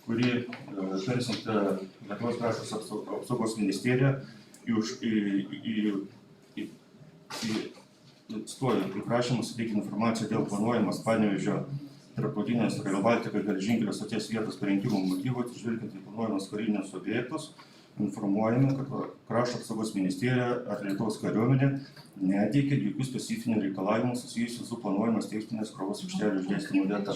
S: kurį persiuntė Lietuvos krašto apsaugos ministerija į prašymą suteikti informaciją dėl planuojamas Panevėžio tarptautinės Rail Baltica geležinkelio stoties vietos parengimo motyvų, atsižvelgiant į planuojamus karinius objektus. Informuojame, kad krašto apsaugos ministerija ar Lietuvos kariuomenė neteikia jokių specifinių reikalavimų susijusių su planuojamas techninės krovos aikštelių išdėstymo vieta.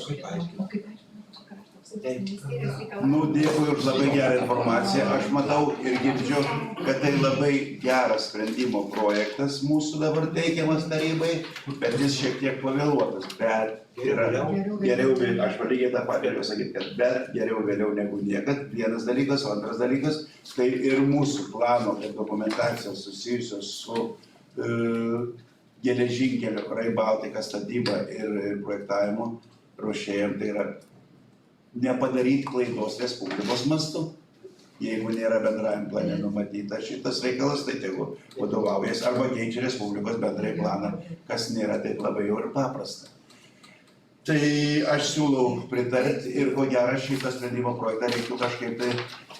A: Dėkui už labai gerą informaciją. Aš matau ir girdžiu, kad tai labai geras sprendimo projektas mūsų dabar teikiamas tarybai, bet jis šiek tiek pavėluotas. Bet yra geriau, aš lygiai tą patį galiu sakyti, kad bet geriau vėliau negu niekad. Vienas dalykas, o antras dalykas, tai ir mūsų plano ir dokumentacijos susijusios su geležinkelio Rail Baltica statyba ir projektavimu ruošėjam, tai yra nepadaryti klaidos Respublikos mastu. Jeigu nėra bendrajam plane numatyta šitas reikalas, tai tegu vadovaujas arba keičia Respublikos bendrąjį planą, kas nėra taip labai jau ir paprasta. Tai aš siūlau pritarti ir ko gero šitą sprendimo projektą reiktų kažkaip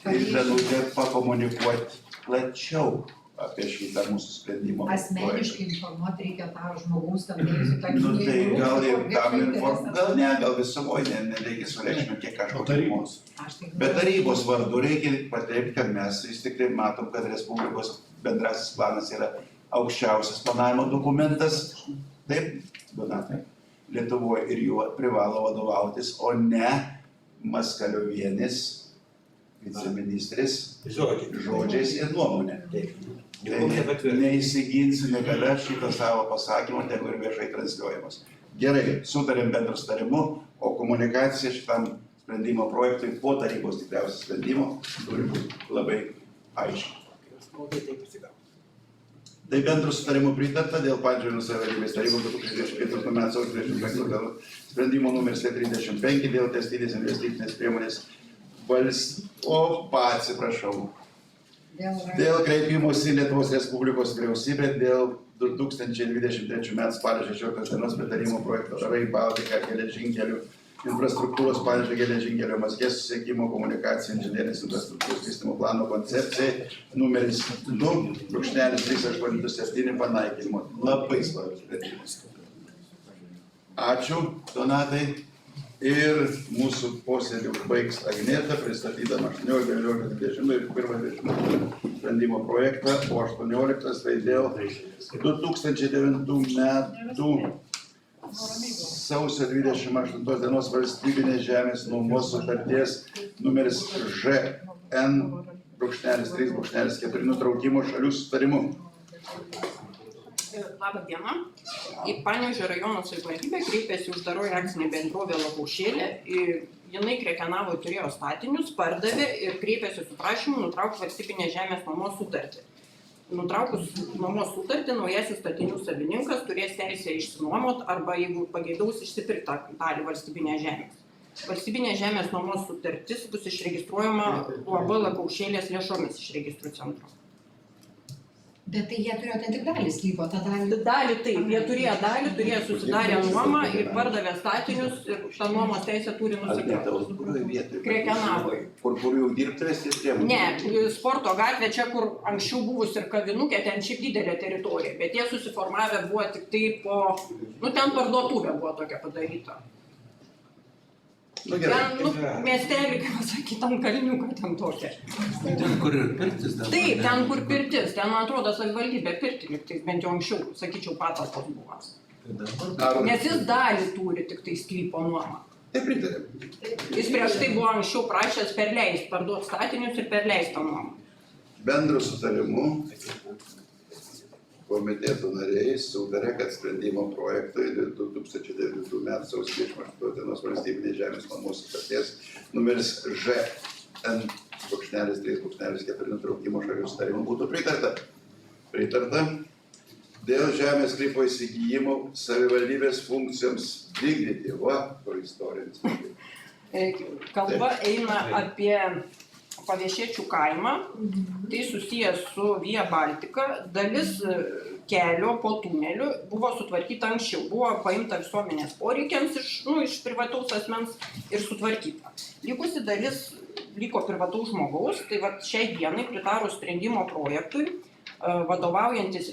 A: tai Danutė pakomunikuoti plačiau apie šitą mūsų sprendimo projektą.
D: Asmeniškai informuoti reikia tą žmogaus, kad turėsiu tą
A: Nu tai gal ir tam
D: informuoti.
A: gal visumoje nereikia sureikšminti kiek kažko tarybos. Bet tarybos vardu reikia pateikti, kad mes vis tik matom, kad Respublikos bendrasis planas yra aukščiausias planavimo dokumentas. Taip, Donatai, Lietuvoje ir juo privalo vadovautis, o ne Maskaliovienės viceministrės žodžiais ir nuomonė. Tai neįsiginsiu niekada šitą savo pasakymą, tegu ir viešai transliuojamas. Gerai, sutarėm bendru sutarimu, o komunikacija šitam sprendimo projektui po tarybos tikriausiai sprendimo turi būti labai aiški. Tai bendru sutarimu pritarta dėl Panevėžio savivaldybės tarybos 2024 m. sausio 25 d. sprendimo numeris 35 dėl tęstinės investicinės priemonės atsiprašau. Dėl kreipimosi Lietuvos Respublikos vyriausybė dėl 2023 m. spalio 16 d. pritarimo projekto Rail Baltica geležinkelių infrastruktūros Panevėžio geležinkelio mazgės susisiekimo komunikacijų inžinerinės infrastruktūros vystymo plano koncepcijai numeris 2.387 panaikinimo. Labai svarbus sprendimas. Ačiū, Donatai. Ir mūsų posėdį užbaigs Agneta, pristatydama 18, 19, 20 ir 1 sprendimo projektą, o 18 tai dėl 2009 metų sausio 28 dienos valstybinės žemės nuomos sutarties numeris ŽN-3-4 nutraukimo šalių sutarimu.
T: Labą dieną. Į Panevėžio rajono savivaldybę kreipėsi uždaroji akcinė bendrovė Lakaušėlė. Jinai Krekenavoje turėjo statinius, pardavė ir kreipėsi su prašymu nutraukti valstybinės žemės nuomos sutartį. Nutraukus nuomos sutartį, naujasis statinių savininkas turės teisę išsinuomoti arba, jeigu pageidaus, išsipirkti dalį valstybinės žemės. Valstybinės žemės nuomos sutartis bus išregistruojama UAB Lakaušėlės lėšomis iš registrų centro.
D: Bet tai jie turėjo ten tik dalį sklypo, tą dalį?
T: Dalį taip, jie turėjo dalį, turėjo susidarę nuomą ir pardavė statinius ir tą nuomos teisę turi nusipirkti. Krekenavoje.
A: Kur jau dirbtuvės ir priemonės?
T: Ne, sporto gatvė, čia kur anksčiau buvus ir kavinukė, ten šiaip didelė teritorija, bet jie susiformavę buvo tik tai po, ten parduotuvė buvo tokia padaryta. Ten, miestelį, kaip pasakyti, ant kalniuką ten tokia.
E: Ten, kur ir pirtis dabar.
T: Taip, ten, kur pirtis. Ten, man atrodo, savivaldybė pirti, bent jau anksčiau, sakyčiau, patalpos buvo. Nes jis dalį turi tik tai sklypo nuomą.
A: Taip, pritarėm.
T: Jis prieš tai buvo anksčiau prašęs perleist, parduoti statinius ir perleist tą nuomą.
A: Bendru sutarimu komiteto nariai sutarė, kad sprendimo projektui 2009 m. sausio 28 dienos valstybinės žemės nuomos sutarties numeris ŽN-3-4 nutraukimo šalių sutarimų būtų pritarta. Pritarta dėl žemės sklypo įsigijimo savivaldybės funkcijoms vykdyti. Kur istorinis.
T: Kalba eina apie Paviešėčių kaimą, tai susijęs su Via Baltica, dalis kelio po tuneliu buvo sutvarkyta anksčiau, buvo paimta visuomenės poreikiams iš privataus asmens ir sutvarkyta. Likusi dalis liko privataus žmogaus, tai šiai dienai pritarus sprendimo projektui, vadovaujantis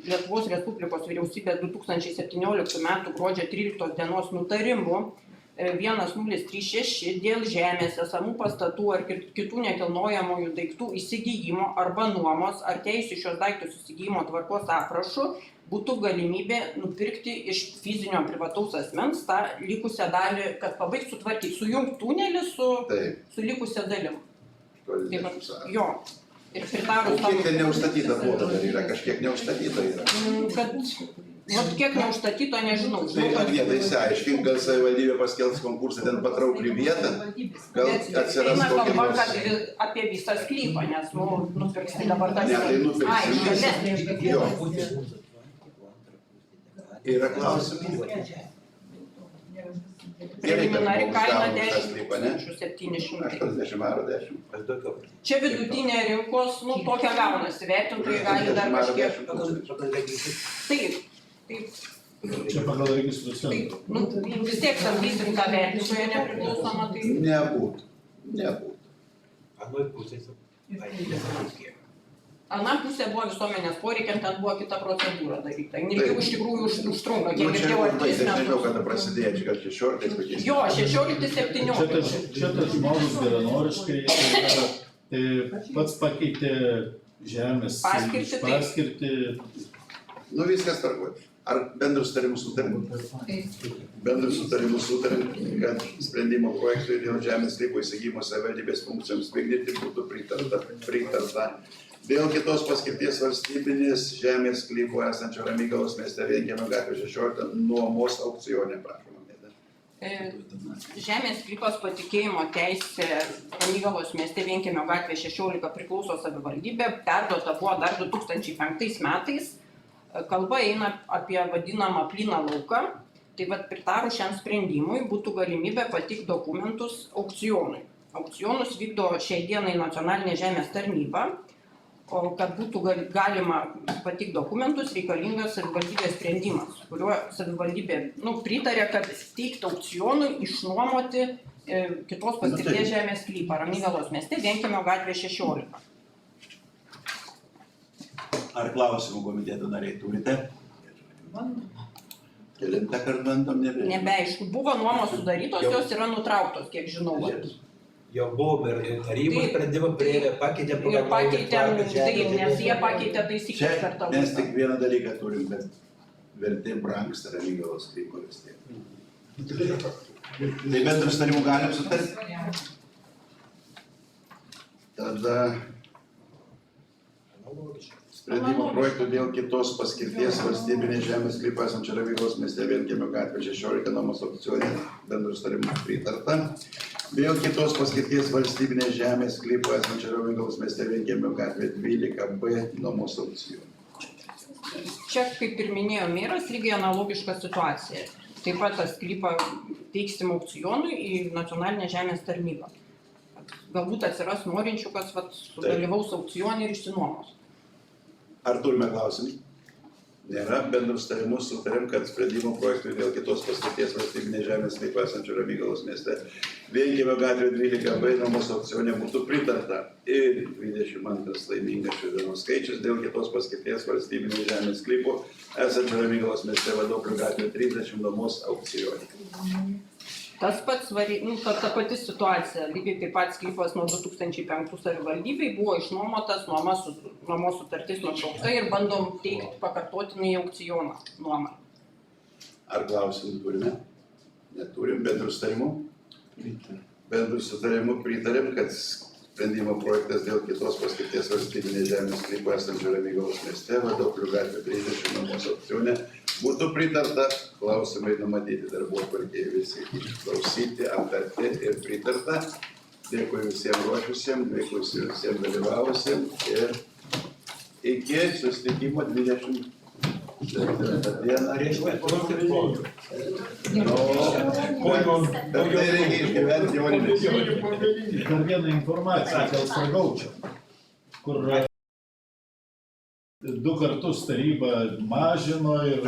T: Lietuvos Respublikos vyriausybės 2017 m. gruodžio 13 dienos nutarimu 1036 dėl žemės, esamų pastatų ar kitų nekilnojamųjų daiktų įsigijimo arba nuomos ar teisių šios daiktus įsigijimo tvarkos aprašų būtų galimybė nupirkti iš fizinio privataus asmens tą likusią dalį, kad pabaigti sutvarkyti, sujungti tunelį su likusia dalim. Jo. Ir pritarus tam...
A: Kiek ten neužstatyta plota dar yra, kažkiek neužstatyta yra?
T: Kiek neužstatyto, nežinau.
A: Tai vietą įsiaiškink, gal savivaldybė paskelbs konkursą ten patrauklių vietą, gal atsiras kokia nors...
T: Kad apie visą sklypą, nes nupirksi dabar tas...
A: Ne, tai nupirksi. Jo. Yra klausimų?
T: Preliminari kaina 10 700.
A: 80 ar 10.
T: Čia vidutinė rinkos, tokia gaunasi, vertintojai gali dar kažkiek... Taip.
I: Čia pagal registrų centrą.
T: Nu, vis tiek samdysim tą vertintoją nepriklausomą, tai...
A: Nebūtų.
T: Ana pusė buvo visuomenės poreikiam, ten buvo kita procedūra daryta. Ilgiau iš tikrųjų užtrunka, kiek girdėjau, ar 3 metus.
A: Nežinau, kada prasidėjo, čia gal 16 kokiais.
T: Jo, 16-17.
I: Čia tas žmogus geranoriškai pats pakeitė žemės paskirtį.
A: Nu viskas tvarkoj. Ar bendrų sutarimų sutarėm? Bendrų sutarimų sutarėm, kad sprendimo projektui dėl žemės sklypo įsigijimo savivaldybės funkcijoms vykdyti būtų pritarta. Dėl kitos paskirties valstybinės žemės sklypo esančio Ramygalos mieste Vienkiemio gatvė 16 nuomos aukcione, prašom.
T: Žemės sklypos patikėjimo teisė Ramygalos mieste Vienkiemio gatvė 16 priklauso savivaldybė, perduota buvo dar 2005 metais. Kalba eina apie vadinamą plyną lauką, tai vat pritarus šiam sprendimui būtų galimybė pateikti dokumentus aukcionui. Aukcionus vykdo šiai dienai nacionalinė žemės tarnyba, o kad būtų galima pateikti dokumentus, reikalingas savivaldybės sprendimas, kuriuo savivaldybė pritarė, kad teikti aukcionui išnuomoti kitos paskirties žemės sklypą Ramygalos mieste Vienkiemio gatvė 16.
A: Ar klausimų komiteto nariai turite? Kelintą kartą bandom
T: nebeaišku. Buvo nuomos sudarytos, jos yra nutrauktos, kiek žinau.
G: Jau buvo ir tarybos sprendimą priėmė, pakeitė
T: programą. Ir pakeitėm, taip, nes jie pakeitė taisyklės per tą laiką.
A: Mes tik vieną dalyką turim, kad vertė brangsta Ramygalos sklypo vis tiek. Tai bendrų sutarimų galim sutarti? Tada sprendimo projektų dėl kitos paskirties valstybinės žemės sklypo esančio Ramygalos mieste Vienkiemio gatvė 16 nuomos aukcione bendrų sutarimų pritarta. Dėl kitos paskirties valstybinės žemės sklypo esančio Ramygalos mieste Vienkiemio gatvė 12B nuomos aukcione.
T: Čia, kaip ir minėjo meras, lygiai analogiška situacija. Taip pat tą sklypą teiksim aukcionui į nacionalinę žemės tarnybą. Galbūt atsiras norinčių, kad sudalyvaus aukcione ir išsinuomos.
A: Ar turime klausimų? Nėra. Bendrų sutarimų sutarėm, kad sprendimo projektui dėl kitos paskirties valstybinės žemės sklypo esančio Ramygalos mieste Vienkiemio gatvė 12B nuomos aukcione būtų pritarta. Ir 22 laimingas šios dienos skaičius dėl kitos paskirties valstybinės žemės sklypo esančio Ramygalos mieste Vadoklių gatvė 30 nuomos aukcione.
T: Tas pats, ta pati situacija, lygiai taip pat sklypas nuo 2005 savivaldybei buvo išnuomotas, nuomos sutartis nutraukta ir bandom teikti pakartotinai aukcioną nuomą.
A: Ar klausimų turime? Neturim. Bendrų sutarimų? Bendrų sutarimų pritarėm, kad sprendimo projektas dėl kitos paskirties valstybinės žemės sklypo esančio Ramygalos mieste Vadoklių gatvė 30 nuomos aukcione būtų pritarta. Klausimai numatyti darbotvarkėje visi išklausyti, aptarti ir pritarta. Dėkui visiems ruošusiems, dėkui visiems dalyvavusiems ir iki susitikimo 20. dieną. Bet tai reikia išgyventi jaunimis.
I: Dar vieną informaciją dėl Stragaučio, kur 2 kartus taryba mažino ir